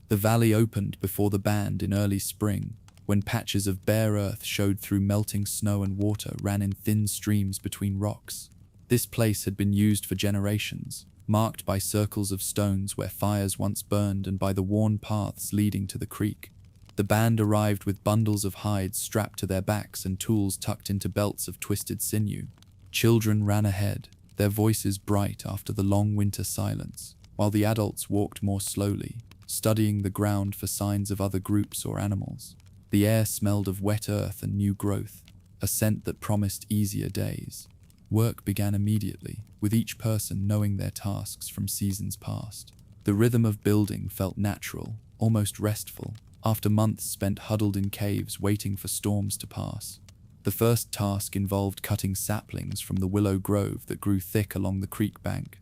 The valley opened before the band in early spring, when patches of bare earth showed through melting snow and water ran in thin streams between rocks. This place had been used for generations, marked by circles of stones where fires once burned and by the worn paths leading to the creek. The band arrived with bundles of hides strapped to their backs and tools tucked into belts of twisted sinew. Children ran ahead, their voices bright after the long winter silence, while the adults walked more slowly, studying the ground for signs of other groups or animals. The air smelled of wet earth and new growth, a scent that promised easier days. Work began immediately, with each person knowing their tasks from seasons past. The rhythm of building felt natural, almost restful, after months spent huddled in caves waiting for storms to pass. The first task involved cutting saplings from the willow grove that grew thick along the creek bank.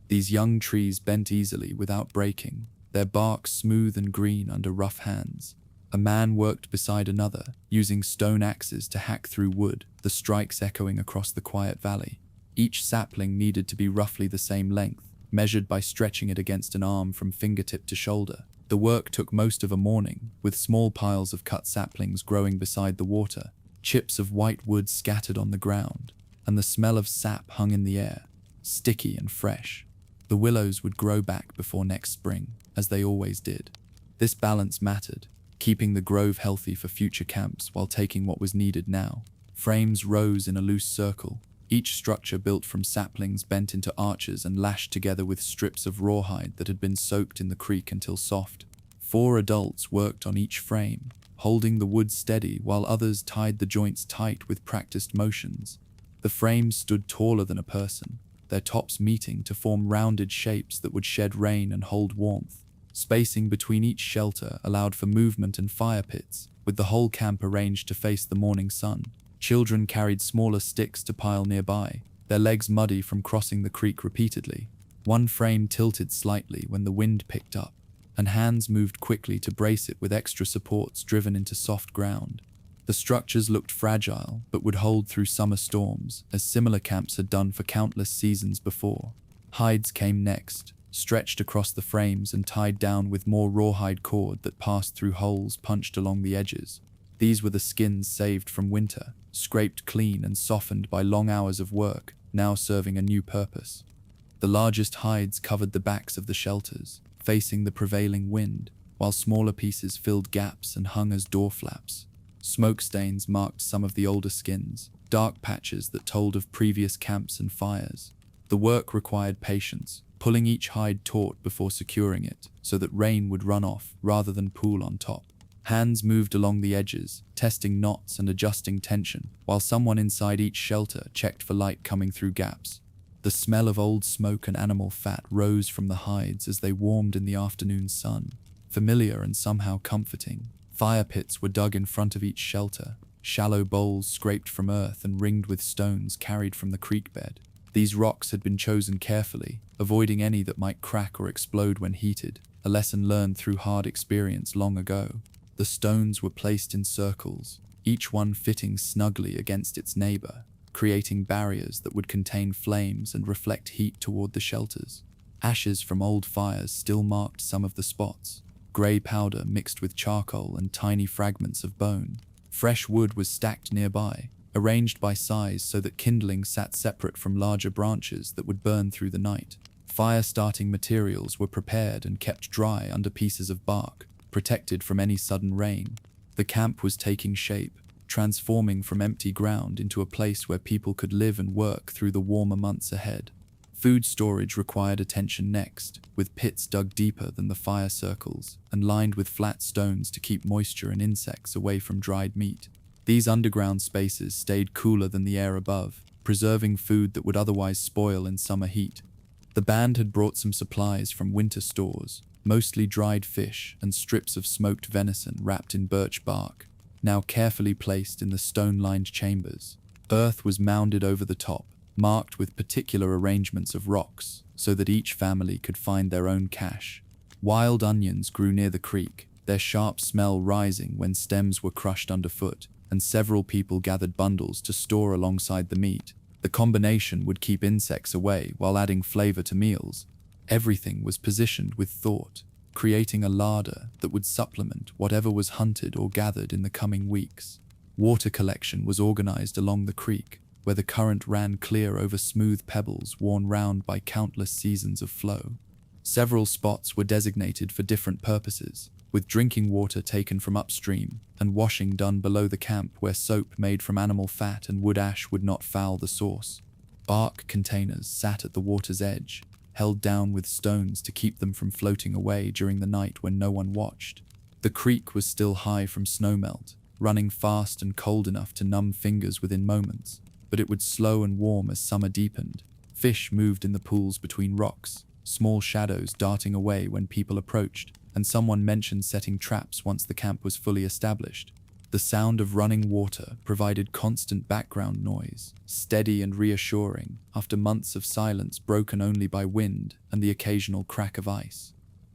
These young trees bent easily without breaking, their bark smooth and green under rough hands. A man worked beside another, using stone axes to hack through wood, the strikes echoing across the quiet valley. Each sapling needed to be roughly the same length, measured by stretching it against an arm from fingertip to shoulder. The work took most of a morning, with small piles of cut saplings growing beside the water, chips of white wood scattered on the ground, and the smell of sap hung in the air, sticky and fresh. The willows would grow back before next spring, as they always did. This balance mattered, keeping the grove healthy for future camps while taking what was needed now. Frames rose in a loose circle, each structure built from saplings bent into arches and lashed together with strips of rawhide that had been soaked in the creek until soft. 4 adults worked on each frame, holding the wood steady while others tied the joints tight with practiced motions. The frames stood taller than a person, their tops meeting to form rounded shapes that would shed rain and hold warmth. Spacing between each shelter allowed for movement and fire pits, with the whole camp arranged to face the morning sun. Children carried smaller sticks to pile nearby, their legs muddy from crossing the creek repeatedly. One frame tilted slightly when the wind picked up, and hands moved quickly to brace it with extra supports driven into soft ground. The structures looked fragile, but would hold through summer storms, as similar camps had done for countless seasons before. Hides came next, stretched across the frames and tied down with more rawhide cord that passed through holes punched along the edges. These were the skins saved from winter, scraped clean and softened by long hours of work, now serving a new purpose. The largest hides covered the backs of the shelters, facing the prevailing wind, while smaller pieces filled gaps and hung as door flaps. Smoke stains marked some of the older skins, dark patches that told of previous camps and fires. The work required patience, pulling each hide taut before securing it, so that rain would run off rather than pool on top. Hands moved along the edges, testing knots and adjusting tension, while someone inside each shelter checked for light coming through gaps. The smell of old smoke and animal fat rose from the hides as they warmed in the afternoon sun, familiar and somehow comforting. Fire pits were dug in front of each shelter, shallow bowls scraped from earth and ringed with stones carried from the creek bed. These rocks had been chosen carefully, avoiding any that might crack or explode when heated, a lesson learned through hard experience long ago. The stones were placed in circles, each one fitting snugly against its neighbor, creating barriers that would contain flames and reflect heat toward the shelters. Ashes from old fires still marked some of the spots, grey powder mixed with charcoal and tiny fragments of bone. Fresh wood was stacked nearby, arranged by size so that kindling sat separate from larger branches that would burn through the night. Fire-starting materials were prepared and kept dry under pieces of bark, protected from any sudden rain. The camp was taking shape, transforming from empty ground into a place where people could live and work through the warmer months ahead. Food storage required attention next, with pits dug deeper than the fire circles and lined with flat stones to keep moisture and insects away from dried meat. These underground spaces stayed cooler than the air above, preserving food that would otherwise spoil in summer heat. The band had brought some supplies from winter stores, mostly dried fish and strips of smoked venison wrapped in birch bark, now carefully placed in the stone-lined chambers. Earth was mounded over the top, marked with particular arrangements of rocks, so that each family could find their own cache. Wild onions grew near the creek, their sharp smell rising when stems were crushed underfoot, and several people gathered bundles to store alongside the meat. The combination would keep insects away while adding flavor to meals. Everything was positioned with thought, creating a larder that would supplement whatever was hunted or gathered in the coming weeks. Water collection was organized along the creek, where the current ran clear over smooth pebbles worn round by countless seasons of flow. Several spots were designated for different purposes, with drinking water taken from upstream and washing done below the camp where soap made from animal fat and wood ash would not foul the source. Bark containers sat at the water's edge, held down with stones to keep them from floating away during the night when no one watched. The creek was still high from snowmelt, running fast and cold enough to numb fingers within moments, but it would slow and warm as summer deepened. Fish moved in the pools between rocks, small shadows darting away when people approached, and someone mentioned setting traps once the camp was fully established. The sound of running water provided constant background noise, steady and reassuring after months of silence broken only by wind and the occasional crack of ice.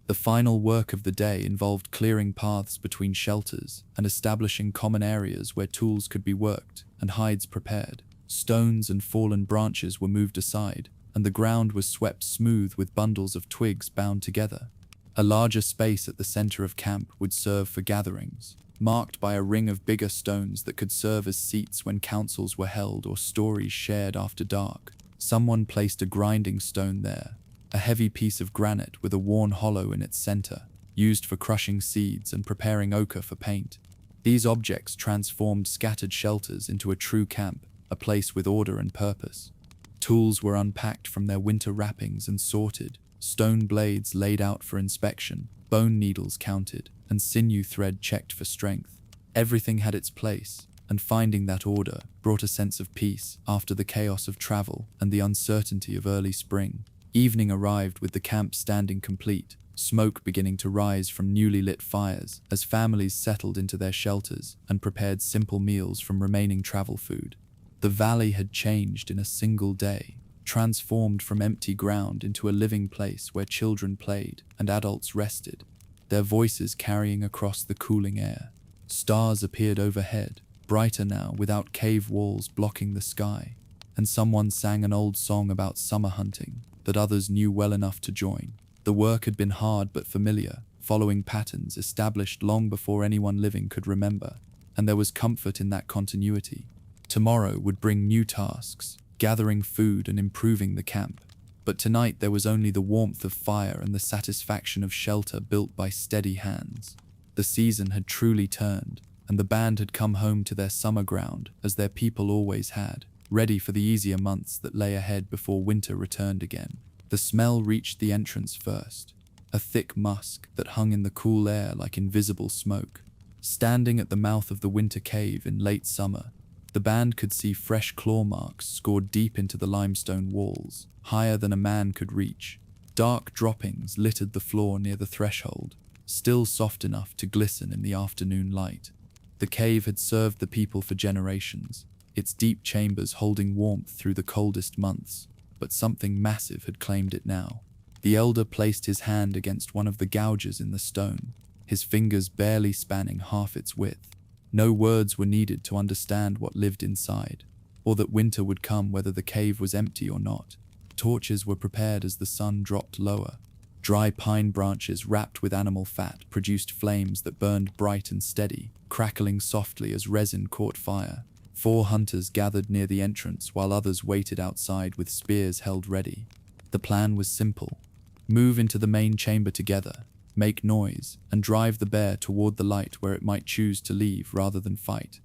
The final work of the day involved clearing paths between shelters and establishing common areas where tools could be worked and hides prepared. Stones and fallen branches were moved aside, and the ground was swept smooth with bundles of twigs bound together. A larger space at the center of camp would serve for gatherings, marked by a ring of bigger stones that could serve as seats when councils were held or stories shared after dark. Someone placed a grinding stone there, a heavy piece of granite with a worn hollow in its center, used for crushing seeds and preparing ochre for paint. These objects transformed scattered shelters into a true camp, a place with order and purpose. Tools were unpacked from their winter wrappings and sorted, stone blades laid out for inspection, bone needles counted, and sinew thread checked for strength. Everything had its place, and finding that order brought a sense of peace after the chaos of travel and the uncertainty of early spring. Evening arrived with the camp standing complete, smoke beginning to rise from newly lit fires as families settled into their shelters and prepared simple meals from remaining travel food. The valley had changed in a single day, transformed from empty ground into a living place where children played and adults rested, their voices carrying across the cooling air. Stars appeared overhead, brighter now without cave walls blocking the sky, and someone sang an old song about summer hunting that others knew well enough to join. The work had been hard but familiar, following patterns established long before anyone living could remember, and there was comfort in that continuity. Tomorrow would bring new tasks, gathering food and improving the camp. But tonight there was only the warmth of fire and the satisfaction of shelter built by steady hands. The season had truly turned, and the band had come home to their summer ground as their people always had, ready for the easier months that lay ahead before winter returned again. The smell reached the entrance first, a thick musk that hung in the cool air like invisible smoke. Standing at the mouth of the winter cave in late summer, the band could see fresh claw marks scored deep into the limestone walls, higher than a man could reach. Dark droppings littered the floor near the threshold, still soft enough to glisten in the afternoon light. The cave had served the people for generations, its deep chambers holding warmth through the coldest months, but something massive had claimed it now. The elder placed his hand against one of the gouges in the stone, his fingers barely spanning half its width. No words were needed to understand what lived inside, or that winter would come whether the cave was empty or not. Torches were prepared as the sun dropped lower. Dry pine branches wrapped with animal fat produced flames that burned bright and steady, crackling softly as resin caught fire. 4 hunters gathered near the entrance while others waited outside with spears held ready. The plan was simple. Move into the main chamber together, make noise, and drive the bear toward the light where it might choose to leave rather than fight.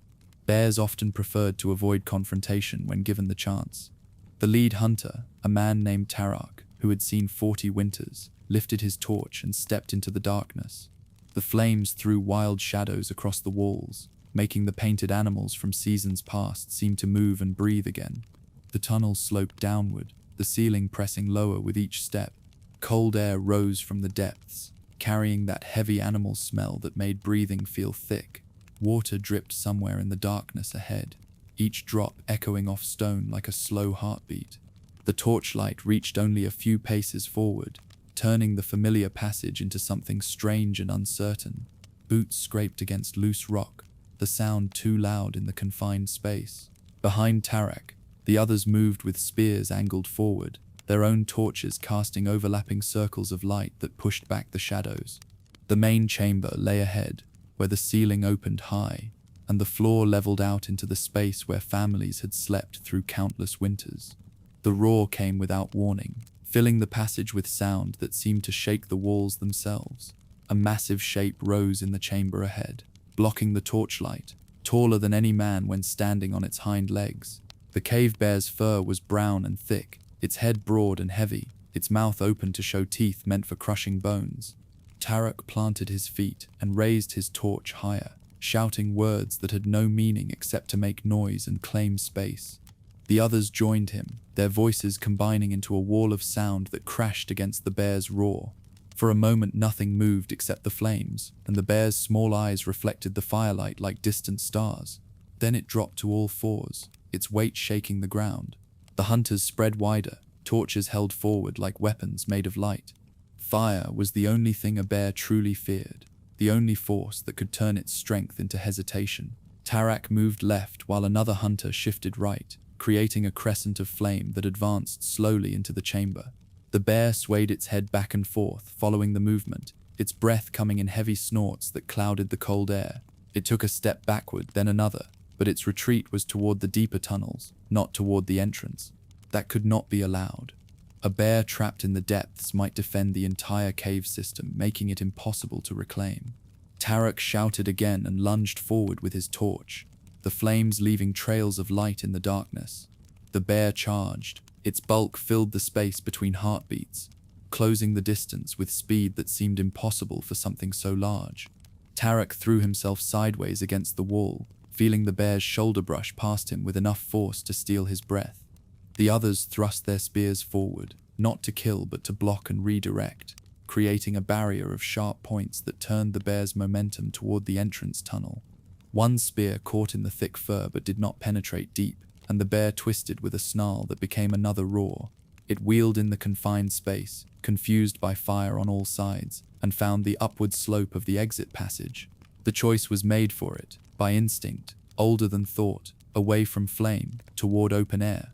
Bears often preferred to avoid confrontation when given the chance. The lead hunter, a man named Tarak, who had seen 40 winters, lifted his torch and stepped into the darkness. The flames threw wild shadows across the walls, making the painted animals from seasons past seem to move and breathe again. The tunnel sloped downward, the ceiling pressing lower with each step. Cold air rose from the depths, carrying that heavy animal smell that made breathing feel thick. Water dripped somewhere in the darkness ahead, each drop echoing off stone like a slow heartbeat. The torchlight reached only a few paces forward, turning the familiar passage into something strange and uncertain. Boots scraped against loose rock, the sound too loud in the confined space. Behind Tarak, the others moved with spears angled forward, their own torches casting overlapping circles of light that pushed back the shadows. The main chamber lay ahead, where the ceiling opened high, and the floor leveled out into the space where families had slept through countless winters. The roar came without warning, filling the passage with sound that seemed to shake the walls themselves. A massive shape rose in the chamber ahead, blocking the torchlight, taller than any man when standing on its hind legs. The cave bear's fur was brown and thick, its head broad and heavy, its mouth open to show teeth meant for crushing bones. Tarak planted his feet and raised his torch higher, shouting words that had no meaning except to make noise and claim space. The others joined him, their voices combining into a wall of sound that crashed against the bear's roar. For a moment nothing moved except the flames, and the bear's small eyes reflected the firelight like distant stars. Then it dropped to all fours, its weight shaking the ground. The hunters spread wider, torches held forward like weapons made of light. Fire was the only thing a bear truly feared, the only force that could turn its strength into hesitation. Tarak moved left while another hunter shifted right, creating a crescent of flame that advanced slowly into the chamber. The bear swayed its head back and forth, following the movement, its breath coming in heavy snorts that clouded the cold air. It took a step backward, then another, but its retreat was toward the deeper tunnels, not toward the entrance. That could not be allowed. A bear trapped in the depths might defend the entire cave system, making it impossible to reclaim. Tarak shouted again and lunged forward with his torch, the flames leaving trails of light in the darkness. The bear charged. Its bulk filled the space between heartbeats, closing the distance with speed that seemed impossible for something so large. Tarak threw himself sideways against the wall, feeling the bear's shoulder brush past him with enough force to steal his breath. The others thrust their spears forward, not to kill but to block and redirect, creating a barrier of sharp points that turned the bear's momentum toward the entrance tunnel. One spear caught in the thick fur but did not penetrate deep, and the bear twisted with a snarl that became another roar. It wheeled in the confined space, confused by fire on all sides, and found the upward slope of the exit passage. The choice was made for it, by instinct, older than thought, away from flame, toward open air.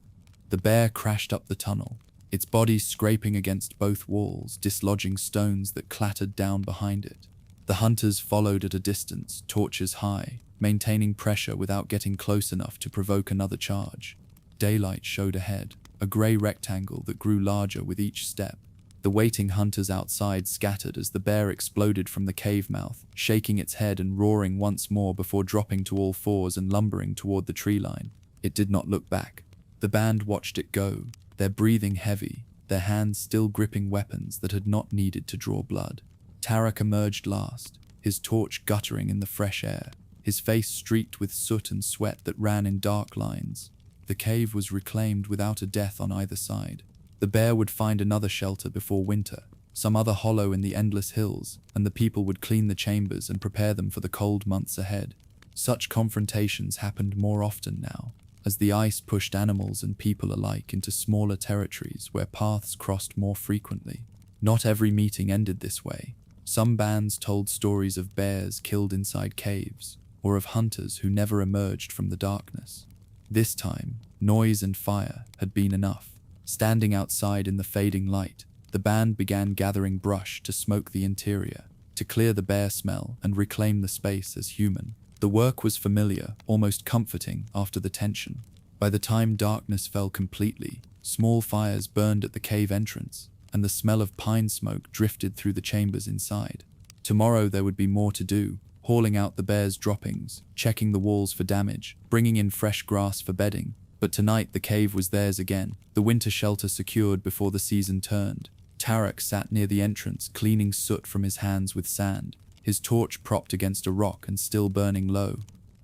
The bear crashed up the tunnel, its body scraping against both walls, dislodging stones that clattered down behind it. The hunters followed at a distance, torches high, maintaining pressure without getting close enough to provoke another charge. Daylight showed ahead, a grey rectangle that grew larger with each step. The waiting hunters outside scattered as the bear exploded from the cave mouth, shaking its head and roaring once more before dropping to all fours and lumbering toward the tree line. It did not look back. The band watched it go, their breathing heavy, their hands still gripping weapons that had not needed to draw blood. Tarak emerged last, his torch guttering in the fresh air, his face streaked with soot and sweat that ran in dark lines. The cave was reclaimed without a death on either side. The bear would find another shelter before winter, some other hollow in the endless hills, and the people would clean the chambers and prepare them for the cold months ahead. Such confrontations happened more often now, as the ice pushed animals and people alike into smaller territories where paths crossed more frequently. Not every meeting ended this way. Some bands told stories of bears killed inside caves, or of hunters who never emerged from the darkness. This time, noise and fire had been enough. Standing outside in the fading light, the band began gathering brush to smoke the interior, to clear the bear smell and reclaim the space as human. The work was familiar, almost comforting after the tension. By the time darkness fell completely, small fires burned at the cave entrance, and the smell of pine smoke drifted through the chambers inside. Tomorrow there would be more to do, hauling out the bear's droppings, checking the walls for damage, bringing in fresh grass for bedding. But tonight the cave was theirs again, the winter shelter secured before the season turned. Tarak sat near the entrance, cleaning soot from his hands with sand, his torch propped against a rock and still burning low.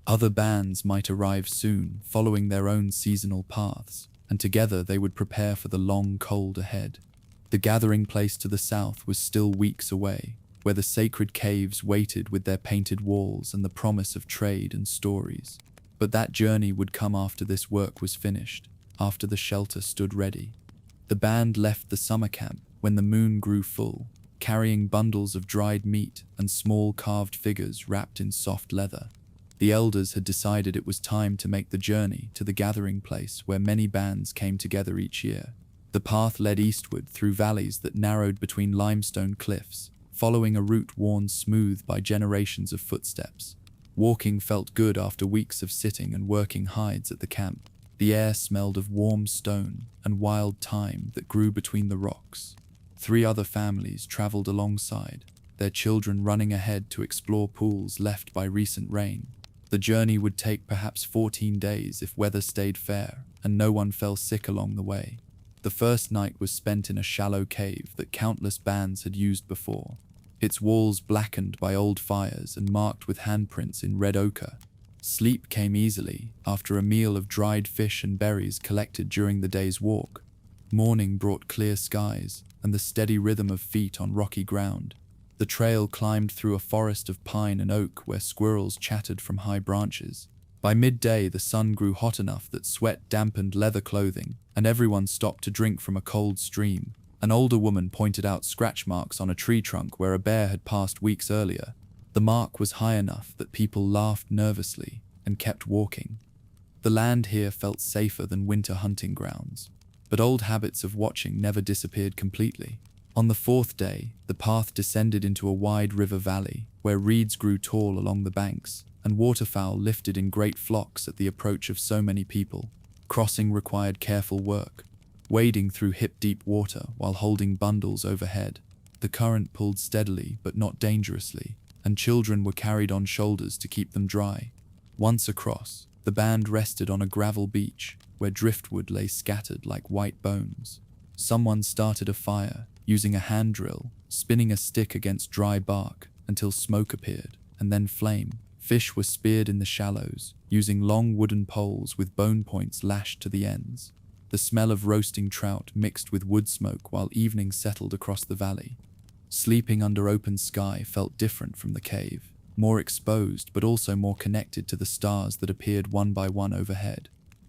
Other bands might arrive soon, following their own seasonal paths, and together they would prepare for the long cold ahead. The gathering place to the south was still weeks away, where the sacred caves waited with their painted walls and the promise of trade and stories. But that journey would come after this work was finished, after the shelter stood ready. The band left the summer camp when the moon grew full, carrying bundles of dried meat and small carved figures wrapped in soft leather. The elders had decided it was time to make the journey to the gathering place where many bands came together each year. The path led eastward through valleys that narrowed between limestone cliffs, following a route worn smooth by generations of footsteps. Walking felt good after weeks of sitting and working hides at the camp. The air smelled of warm stone and wild thyme that grew between the rocks. 3 other families traveled alongside, their children running ahead to explore pools left by recent rain. The journey would take perhaps 14 days if weather stayed fair and no one fell sick along the way. The first night was spent in a shallow cave that countless bands had used before, its walls blackened by old fires and marked with handprints in red ochre. Sleep came easily after a meal of dried fish and berries collected during the day's walk. Morning brought clear skies and the steady rhythm of feet on rocky ground. The trail climbed through a forest of pine and oak where squirrels chattered from high branches. By midday, the sun grew hot enough that sweat dampened leather clothing, and everyone stopped to drink from a cold stream. An older woman pointed out scratch marks on a tree trunk where a bear had passed weeks earlier. The mark was high enough that people laughed nervously and kept walking. The land here felt safer than winter hunting grounds, but old habits of watching never disappeared completely. On the fourth day, the path descended into a wide river valley where reeds grew tall along the banks and waterfowl lifted in great flocks at the approach of so many people. Crossing required careful work, wading through hip-deep water while holding bundles overhead. The current pulled steadily but not dangerously, and children were carried on shoulders to keep them dry. Once across, the band rested on a gravel beach where driftwood lay scattered like white bones. Someone started a fire, using a hand drill, spinning a stick against dry bark until smoke appeared, and then flame. Fish were speared in the shallows, using long wooden poles with bone points lashed to the ends. The smell of roasting trout mixed with wood smoke while evening settled across the valley. Sleeping under open sky felt different from the cave, more exposed but also more connected to the stars that appeared one by one overhead.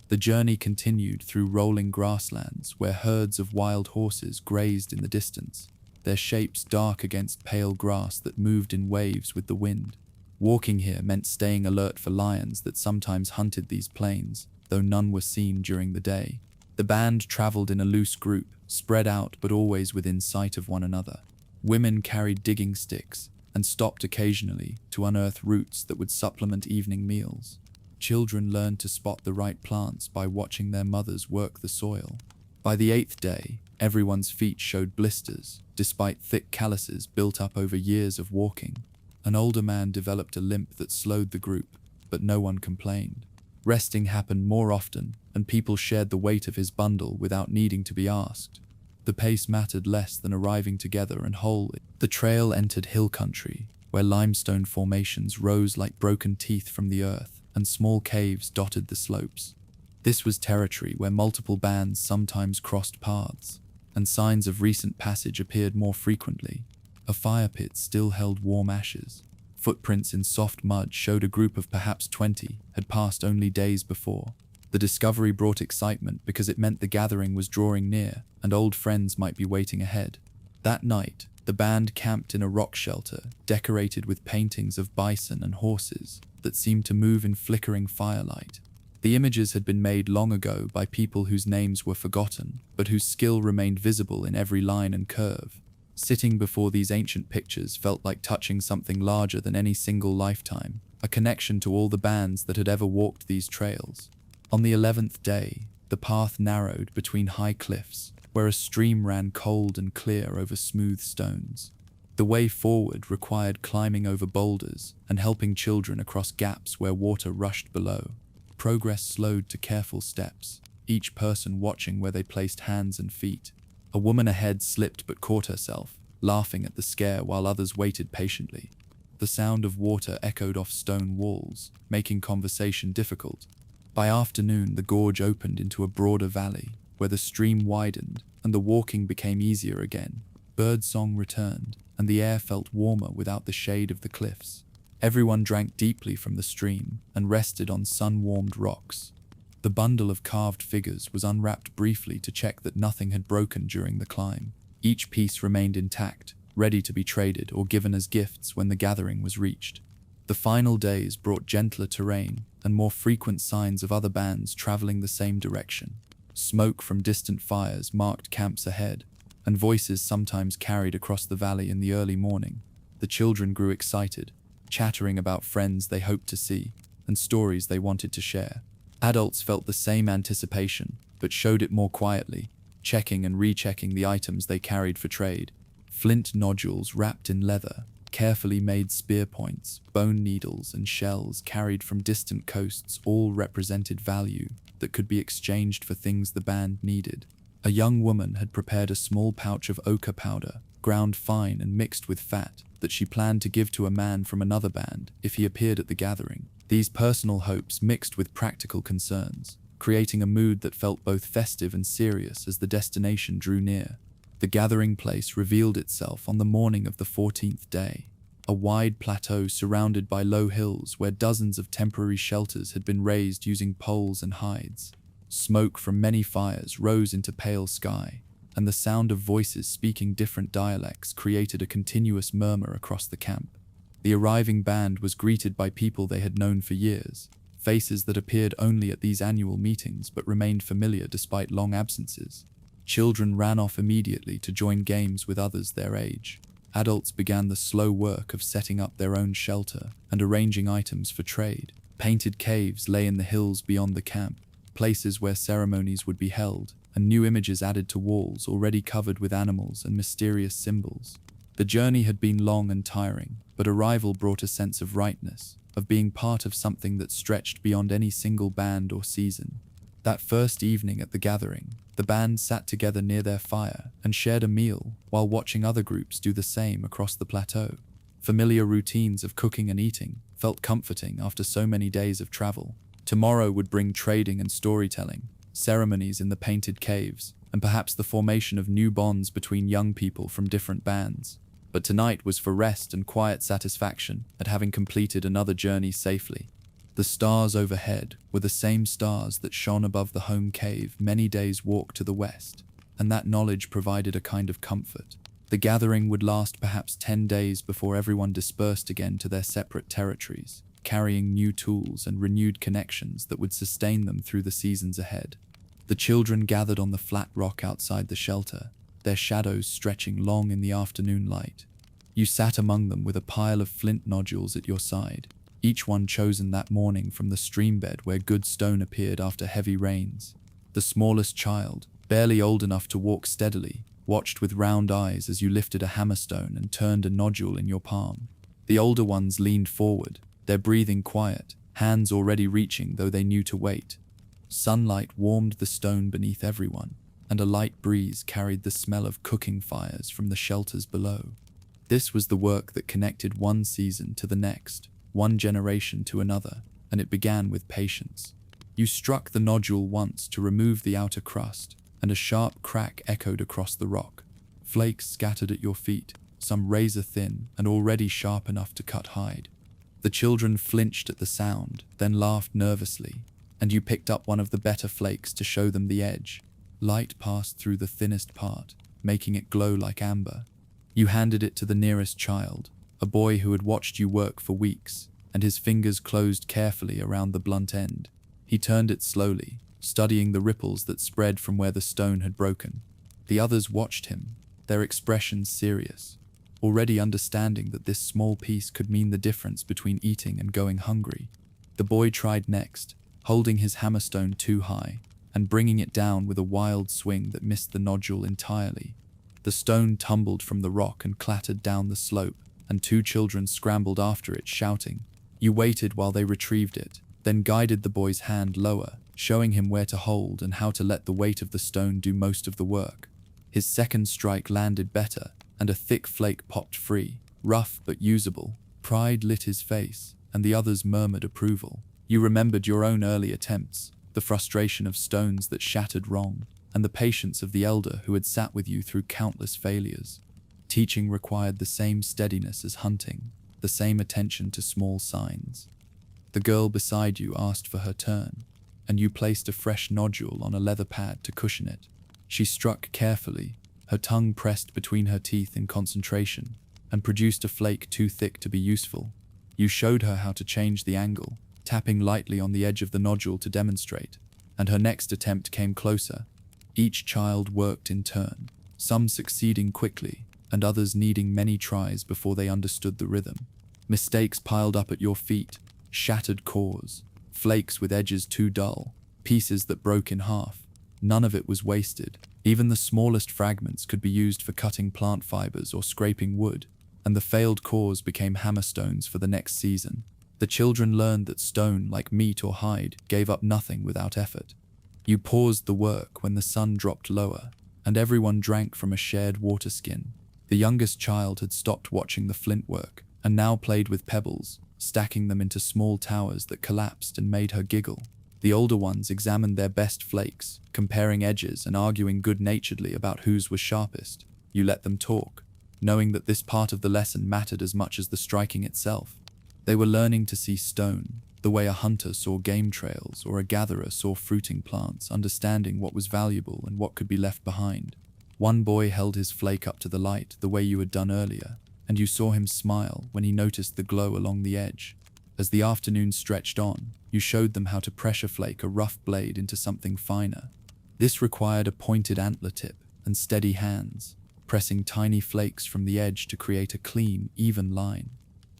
The journey continued through rolling grasslands where herds of wild horses grazed in the distance, their shapes dark against pale grass that moved in waves with the wind. Walking here meant staying alert for lions that sometimes hunted these plains, though none were seen during the day. The band traveled in a loose group, spread out but always within sight of one another. Women carried digging sticks and stopped occasionally to unearth roots that would supplement evening meals. Children learned to spot the right plants by watching their mothers work the soil. By the 8th day, everyone's feet showed blisters, despite thick calluses built up over years of walking. An older man developed a limp that slowed the group, but no one complained. Resting happened more often, and people shared the weight of his bundle without needing to be asked. The pace mattered less than arriving together and whole. The trail entered hill country, where limestone formations rose like broken teeth from the earth, and small caves dotted the slopes. This was territory where multiple bands sometimes crossed paths, and signs of recent passage appeared more frequently. A fire pit still held warm ashes. Footprints in soft mud showed a group of perhaps 20 had passed only days before. The discovery brought excitement because it meant the gathering was drawing near and old friends might be waiting ahead. That night, the band camped in a rock shelter decorated with paintings of bison and horses that seemed to move in flickering firelight. The images had been made long ago by people whose names were forgotten, but whose skill remained visible in every line and curve. Sitting before these ancient pictures felt like touching something larger than any single lifetime, a connection to all the bands that had ever walked these trails. On the 11th day, the path narrowed between high cliffs, where a stream ran cold and clear over smooth stones. The way forward required climbing over boulders and helping children across gaps where water rushed below. Progress slowed to careful steps, each person watching where they placed hands and feet. A woman ahead slipped but caught herself, laughing at the scare while others waited patiently. The sound of water echoed off stone walls, making conversation difficult. By afternoon, the gorge opened into a broader valley, where the stream widened and the walking became easier again. Birdsong returned, and the air felt warmer without the shade of the cliffs. Everyone drank deeply from the stream and rested on sun-warmed rocks. The bundle of carved figures was unwrapped briefly to check that nothing had broken during the climb. Each piece remained intact, ready to be traded or given as gifts when the gathering was reached. The final days brought gentler terrain and more frequent signs of other bands traveling the same direction. Smoke from distant fires marked camps ahead, and voices sometimes carried across the valley in the early morning. The children grew excited, chattering about friends they hoped to see and stories they wanted to share. Adults felt the same anticipation, but showed it more quietly, checking and rechecking the items they carried for trade. Flint nodules wrapped in leather, carefully made spear points, bone needles, and shells carried from distant coasts all represented value that could be exchanged for things the band needed. A young woman had prepared a small pouch of ochre powder, ground fine and mixed with fat, that she planned to give to a man from another band if he appeared at the gathering. These personal hopes mixed with practical concerns, creating a mood that felt both festive and serious as the destination drew near. The gathering place revealed itself on the morning of the 14th day, a wide plateau surrounded by low hills where dozens of temporary shelters had been raised using poles and hides. Smoke from many fires rose into pale sky, and the sound of voices speaking different dialects created a continuous murmur across the camp. The arriving band was greeted by people they had known for years, faces that appeared only at these annual meetings but remained familiar despite long absences. Children ran off immediately to join games with others their age. Adults began the slow work of setting up their own shelter and arranging items for trade. Painted caves lay in the hills beyond the camp, places where ceremonies would be held, and new images added to walls already covered with animals and mysterious symbols. The journey had been long and tiring, but arrival brought a sense of rightness, of being part of something that stretched beyond any single band or season. That first evening at the gathering, the band sat together near their fire and shared a meal while watching other groups do the same across the plateau. Familiar routines of cooking and eating felt comforting after so many days of travel. Tomorrow would bring trading and storytelling, ceremonies in the painted caves, and perhaps the formation of new bonds between young people from different bands. But tonight was for rest and quiet satisfaction at having completed another journey safely. The stars overhead were the same stars that shone above the home cave many days' walk to the west, and that knowledge provided a kind of comfort. The gathering would last perhaps 10 days before everyone dispersed again to their separate territories, carrying new tools and renewed connections that would sustain them through the seasons ahead. The children gathered on the flat rock outside the shelter, their shadows stretching long in the afternoon light. You sat among them with a pile of flint nodules at your side, each one chosen that morning from the stream bed where good stone appeared after heavy rains. The smallest child, barely old enough to walk steadily, watched with round eyes as you lifted a hammerstone and turned a nodule in your palm. The older ones leaned forward, their breathing quiet, hands already reaching though they knew to wait. Sunlight warmed the stone beneath everyone, and a light breeze carried the smell of cooking fires from the shelters below. This was the work that connected one season to the next, one generation to another, and it began with patience. You struck the nodule once to remove the outer crust, and a sharp crack echoed across the rock. Flakes scattered at your feet, some razor-thin and already sharp enough to cut hide. The children flinched at the sound, then laughed nervously, and you picked up one of the better flakes to show them the edge. Light passed through the thinnest part, making it glow like amber. You handed it to the nearest child, a boy who had watched you work for weeks, and his fingers closed carefully around the blunt end. He turned it slowly, studying the ripples that spread from where the stone had broken. The others watched him, their expressions serious, already understanding that this small piece could mean the difference between eating and going hungry. The boy tried next, holding his hammerstone too high, and bringing it down with a wild swing that missed the nodule entirely. The stone tumbled from the rock and clattered down the slope, and two children scrambled after it, shouting. You waited while they retrieved it, then guided the boy's hand lower, showing him where to hold and how to let the weight of the stone do most of the work. His second strike landed better, and a thick flake popped free, rough but usable. Pride lit his face, and the others murmured approval. You remembered your own early attempts, the frustration of stones that shattered wrong, and the patience of the elder who had sat with you through countless failures. Teaching required the same steadiness as hunting, the same attention to small signs. The girl beside you asked for her turn, and you placed a fresh nodule on a leather pad to cushion it. She struck carefully, her tongue pressed between her teeth in concentration, and produced a flake too thick to be useful. You showed her how to change the angle, tapping lightly on the edge of the nodule to demonstrate, and her next attempt came closer. Each child worked in turn, some succeeding quickly, and others needing many tries before they understood the rhythm. Mistakes piled up at your feet, shattered cores, flakes with edges too dull, pieces that broke in half. None of it was wasted. Even the smallest fragments could be used for cutting plant fibers or scraping wood, and the failed cores became hammerstones for the next season. The children learned that stone, like meat or hide, gave up nothing without effort. You paused the work when the sun dropped lower, and everyone drank from a shared water skin. The youngest child had stopped watching the flint work, and now played with pebbles, stacking them into small towers that collapsed and made her giggle. The older ones examined their best flakes, comparing edges and arguing good-naturedly about whose was sharpest. You let them talk, knowing that this part of the lesson mattered as much as the striking itself. They were learning to see stone, the way a hunter saw game trails or a gatherer saw fruiting plants, understanding what was valuable and what could be left behind. One boy held his flake up to the light the way you had done earlier, and you saw him smile when he noticed the glow along the edge. As the afternoon stretched on, you showed them how to pressure flake a rough blade into something finer. This required a pointed antler tip and steady hands, pressing tiny flakes from the edge to create a clean, even line.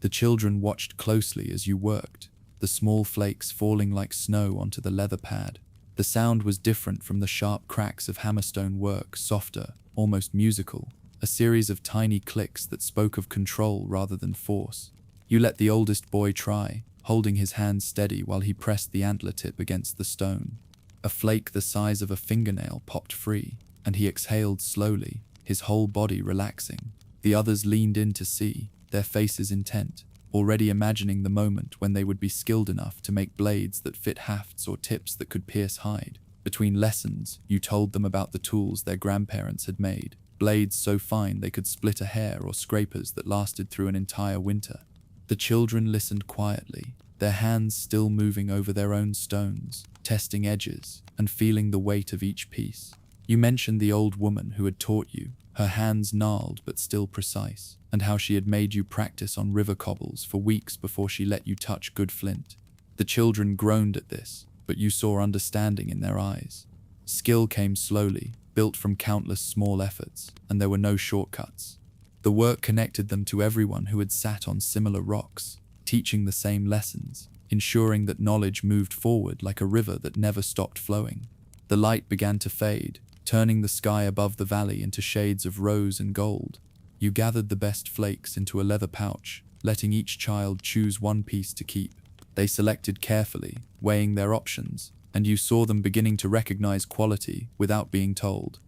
The children watched closely as you worked, the small flakes falling like snow onto the leather pad. The sound was different from the sharp cracks of hammerstone work, softer, almost musical, a series of tiny clicks that spoke of control rather than force. You let the oldest boy try, holding his hand steady while he pressed the antler tip against the stone. A flake the size of a fingernail popped free, and he exhaled slowly, his whole body relaxing. The others leaned in to see, their faces intent, already imagining the moment when they would be skilled enough to make blades that fit hafts or tips that could pierce hide. Between lessons, you told them about the tools their grandparents had made, blades so fine they could split a hair or scrapers that lasted through an entire winter. The children listened quietly, their hands still moving over their own stones, testing edges and feeling the weight of each piece. You mentioned the old woman who had taught you, her hands gnarled but still precise, and how she had made you practice on river cobbles for weeks before she let you touch good flint. The children groaned at this, but you saw understanding in their eyes. Skill came slowly, built from countless small efforts, and there were no shortcuts. The work connected them to everyone who had sat on similar rocks, teaching the same lessons, ensuring that knowledge moved forward like a river that never stopped flowing. The light began to fade, turning the sky above the valley into shades of rose and gold. You gathered the best flakes into a leather pouch, letting each child choose one piece to keep. They selected carefully, weighing their options, and you saw them beginning to recognize quality without being told.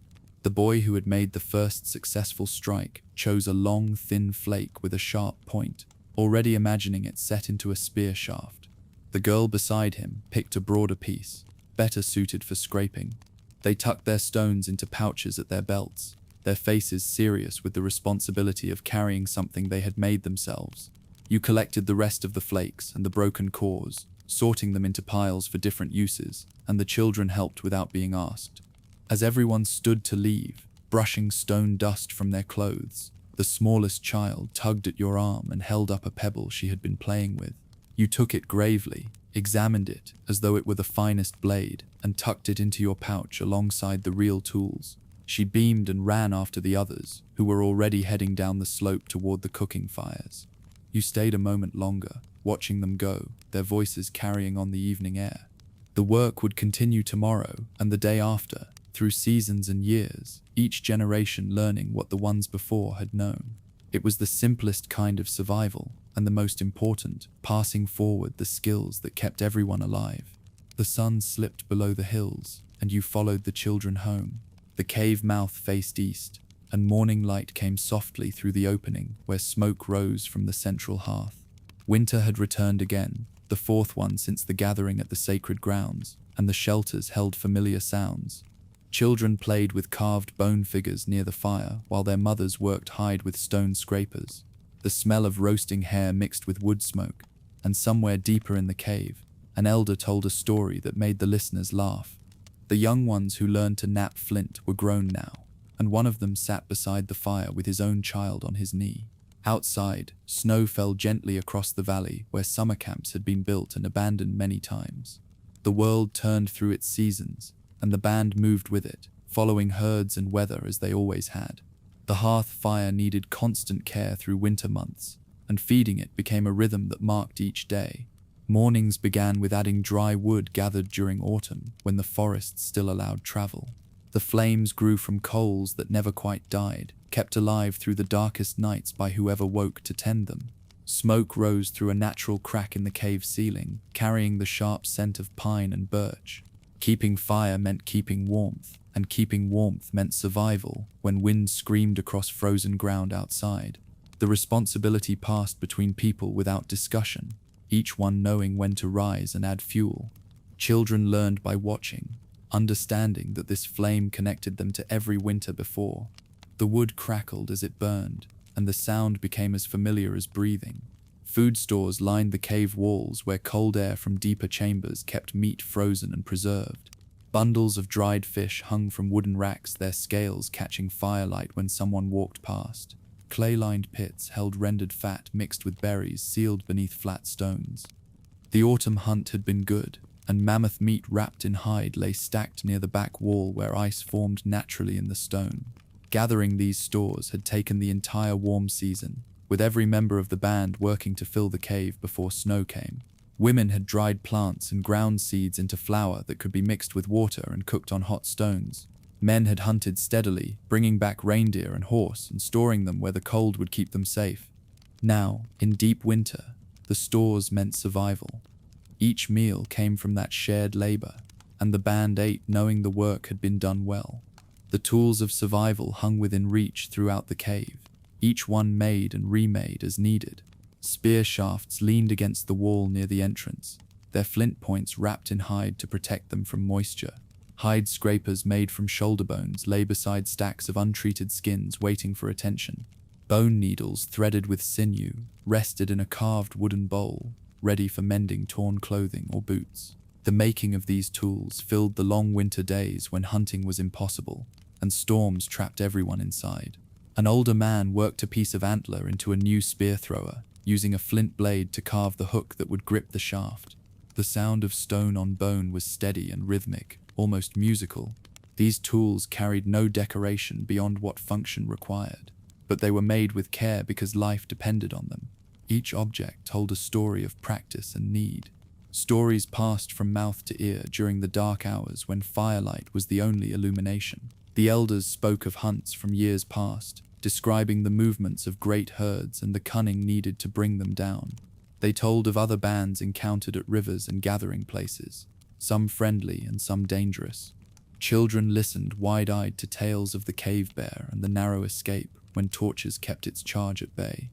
The boy who had made the first successful strike chose a long, thin flake with a sharp point, already imagining it set into a spear shaft. The girl beside him picked a broader piece, better suited for scraping. They tucked their stones into pouches at their belts, their faces serious with the responsibility of carrying something they had made themselves. You collected the rest of the flakes and the broken cores, sorting them into piles for different uses, and the children helped without being asked. As everyone stood to leave, brushing stone dust from their clothes, the smallest child tugged at your arm and held up a pebble she had been playing with. You took it gravely, examined it as though it were the finest blade, and tucked it into your pouch alongside the real tools. She beamed and ran after the others, who were already heading down the slope toward the cooking fires. You stayed a moment longer, watching them go, their voices carrying on the evening air. The work would continue tomorrow and the day after, through seasons and years, each generation learning what the ones before had known. It was the simplest kind of survival, and the most important, passing forward the skills that kept everyone alive. The sun slipped below the hills, and you followed the children home. The cave mouth faced east, and morning light came softly through the opening where smoke rose from the central hearth. Winter had returned again, the fourth one since the gathering at the sacred grounds, and the shelters held familiar sounds. Children played with carved bone figures near the fire while their mothers worked hide with stone scrapers. The smell of roasting hair mixed with wood smoke, and somewhere deeper in the cave, an elder told a story that made the listeners laugh. The young ones who learned to knap flint were grown now, and one of them sat beside the fire with his own child on his knee. Outside, snow fell gently across the valley where summer camps had been built and abandoned many times. The world turned through its seasons, and the band moved with it, following herds and weather as they always had. The hearth fire needed constant care through winter months, and feeding it became a rhythm that marked each day. Mornings began with adding dry wood gathered during autumn, when the forest still allowed travel. The flames grew from coals that never quite died, kept alive through the darkest nights by whoever woke to tend them. Smoke rose through a natural crack in the cave ceiling, carrying the sharp scent of pine and birch. Keeping fire meant keeping warmth, and keeping warmth meant survival when wind screamed across frozen ground outside. The responsibility passed between people without discussion, each one knowing when to rise and add fuel. Children learned by watching, understanding that this flame connected them to every winter before. The wood crackled as it burned, and the sound became as familiar as breathing. Food stores lined the cave walls where cold air from deeper chambers kept meat frozen and preserved. Bundles of dried fish hung from wooden racks, their scales catching firelight when someone walked past. Clay-lined pits held rendered fat mixed with berries sealed beneath flat stones. The autumn hunt had been good, and mammoth meat wrapped in hide lay stacked near the back wall where ice formed naturally in the stone. Gathering these stores had taken the entire warm season, with every member of the band working to fill the cave before snow came. Women had dried plants and ground seeds into flour that could be mixed with water and cooked on hot stones. Men had hunted steadily, bringing back reindeer and horse and storing them where the cold would keep them safe. Now, in deep winter, the stores meant survival. Each meal came from that shared labor, and the band ate knowing the work had been done well. The tools of survival hung within reach throughout the cave, each one made and remade as needed. Spear shafts leaned against the wall near the entrance, their flint points wrapped in hide to protect them from moisture. Hide scrapers made from shoulder bones lay beside stacks of untreated skins waiting for attention. Bone needles threaded with sinew rested in a carved wooden bowl, ready for mending torn clothing or boots. The making of these tools filled the long winter days when hunting was impossible, and storms trapped everyone inside. An older man worked a piece of antler into a new spear thrower, using a flint blade to carve the hook that would grip the shaft. The sound of stone on bone was steady and rhythmic, almost musical. These tools carried no decoration beyond what function required, but they were made with care because life depended on them. Each object told a story of practice and need. Stories passed from mouth to ear during the dark hours when firelight was the only illumination. The elders spoke of hunts from years past, describing the movements of great herds and the cunning needed to bring them down. They told of other bands encountered at rivers and gathering places, some friendly and some dangerous. Children listened wide-eyed to tales of the cave bear and the narrow escape when torches kept its charge at bay.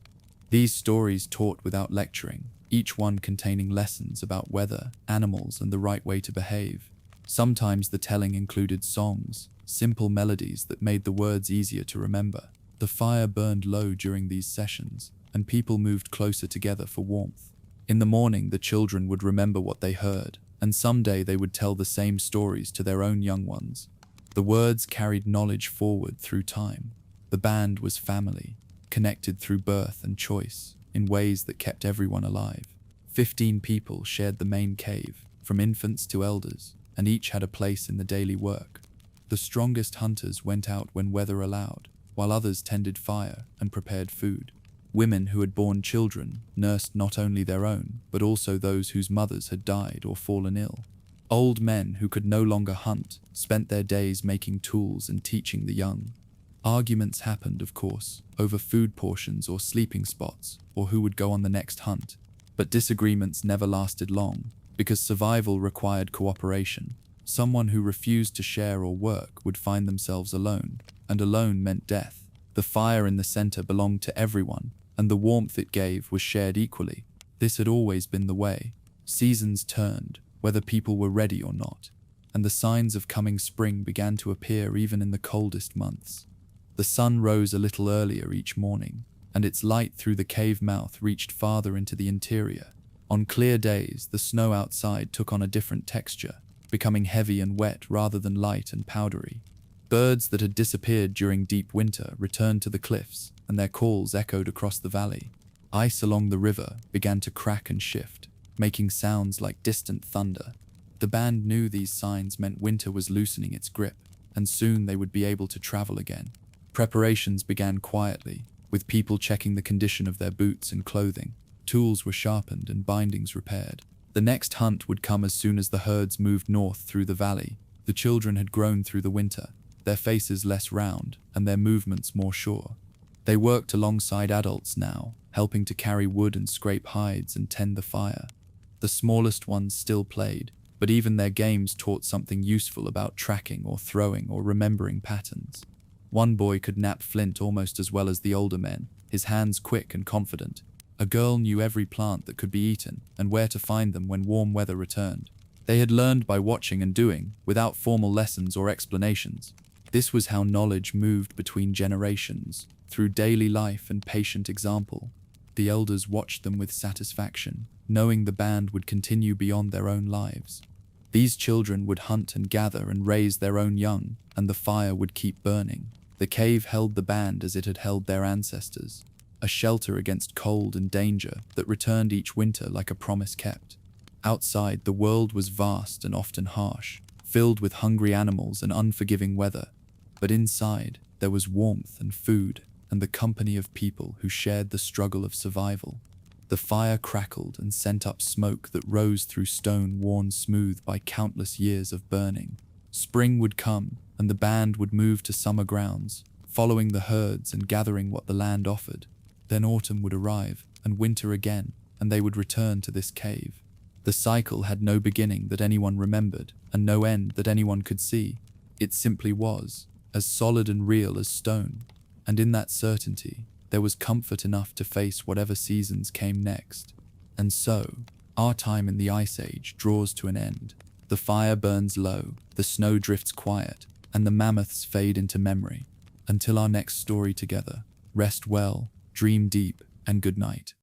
These stories taught without lecturing, each one containing lessons about weather, animals, and the right way to behave. Sometimes the telling included songs, simple melodies that made the words easier to remember. The fire burned low during these sessions, and people moved closer together for warmth. In the morning, the children would remember what they heard, and someday they would tell the same stories to their own young ones. The words carried knowledge forward through time. The band was family, connected through birth and choice, in ways that kept everyone alive. 15 people shared the main cave, from infants to elders, and each had a place in the daily work. The strongest hunters went out when weather allowed, while others tended fire and prepared food. Women who had borne children nursed not only their own, but also those whose mothers had died or fallen ill. Old men who could no longer hunt spent their days making tools and teaching the young. Arguments happened, of course, over food portions or sleeping spots, or who would go on the next hunt. But disagreements never lasted long, because survival required cooperation. Someone who refused to share or work would find themselves alone, and alone meant death. The fire in the center belonged to everyone, and the warmth it gave was shared equally. This had always been the way. Seasons turned, whether people were ready or not, and the signs of coming spring began to appear even in the coldest months. The sun rose a little earlier each morning, and its light through the cave mouth reached farther into the interior. On clear days, the snow outside took on a different texture, becoming heavy and wet rather than light and powdery. Birds that had disappeared during deep winter returned to the cliffs, and their calls echoed across the valley. Ice along the river began to crack and shift, making sounds like distant thunder. The band knew these signs meant winter was loosening its grip, and soon they would be able to travel again. Preparations began quietly, with people checking the condition of their boots and clothing. Tools were sharpened and bindings repaired. The next hunt would come as soon as the herds moved north through the valley. The children had grown through the winter, their faces less round and their movements more sure. They worked alongside adults now, helping to carry wood and scrape hides and tend the fire. The smallest ones still played, but even their games taught something useful about tracking or throwing or remembering patterns. One boy could knap flint almost as well as the older men, his hands quick and confident. A girl knew every plant that could be eaten and where to find them when warm weather returned. They had learned by watching and doing, without formal lessons or explanations. This was how knowledge moved between generations, through daily life and patient example. The elders watched them with satisfaction, knowing the band would continue beyond their own lives. These children would hunt and gather and raise their own young, and the fire would keep burning. The cave held the band as it had held their ancestors, a shelter against cold and danger that returned each winter like a promise kept. Outside, the world was vast and often harsh, filled with hungry animals and unforgiving weather. But inside, there was warmth and food, and the company of people who shared the struggle of survival. The fire crackled and sent up smoke that rose through stone worn smooth by countless years of burning. Spring would come, and the band would move to summer grounds, following the herds and gathering what the land offered. Then autumn would arrive, and winter again, and they would return to this cave. The cycle had no beginning that anyone remembered, and no end that anyone could see. It simply was, as solid and real as stone. And in that certainty, there was comfort enough to face whatever seasons came next. And so, our time in the Ice Age draws to an end. The fire burns low, the snow drifts quiet, and the mammoths fade into memory. Until our next story together, rest well, dream deep, and good night.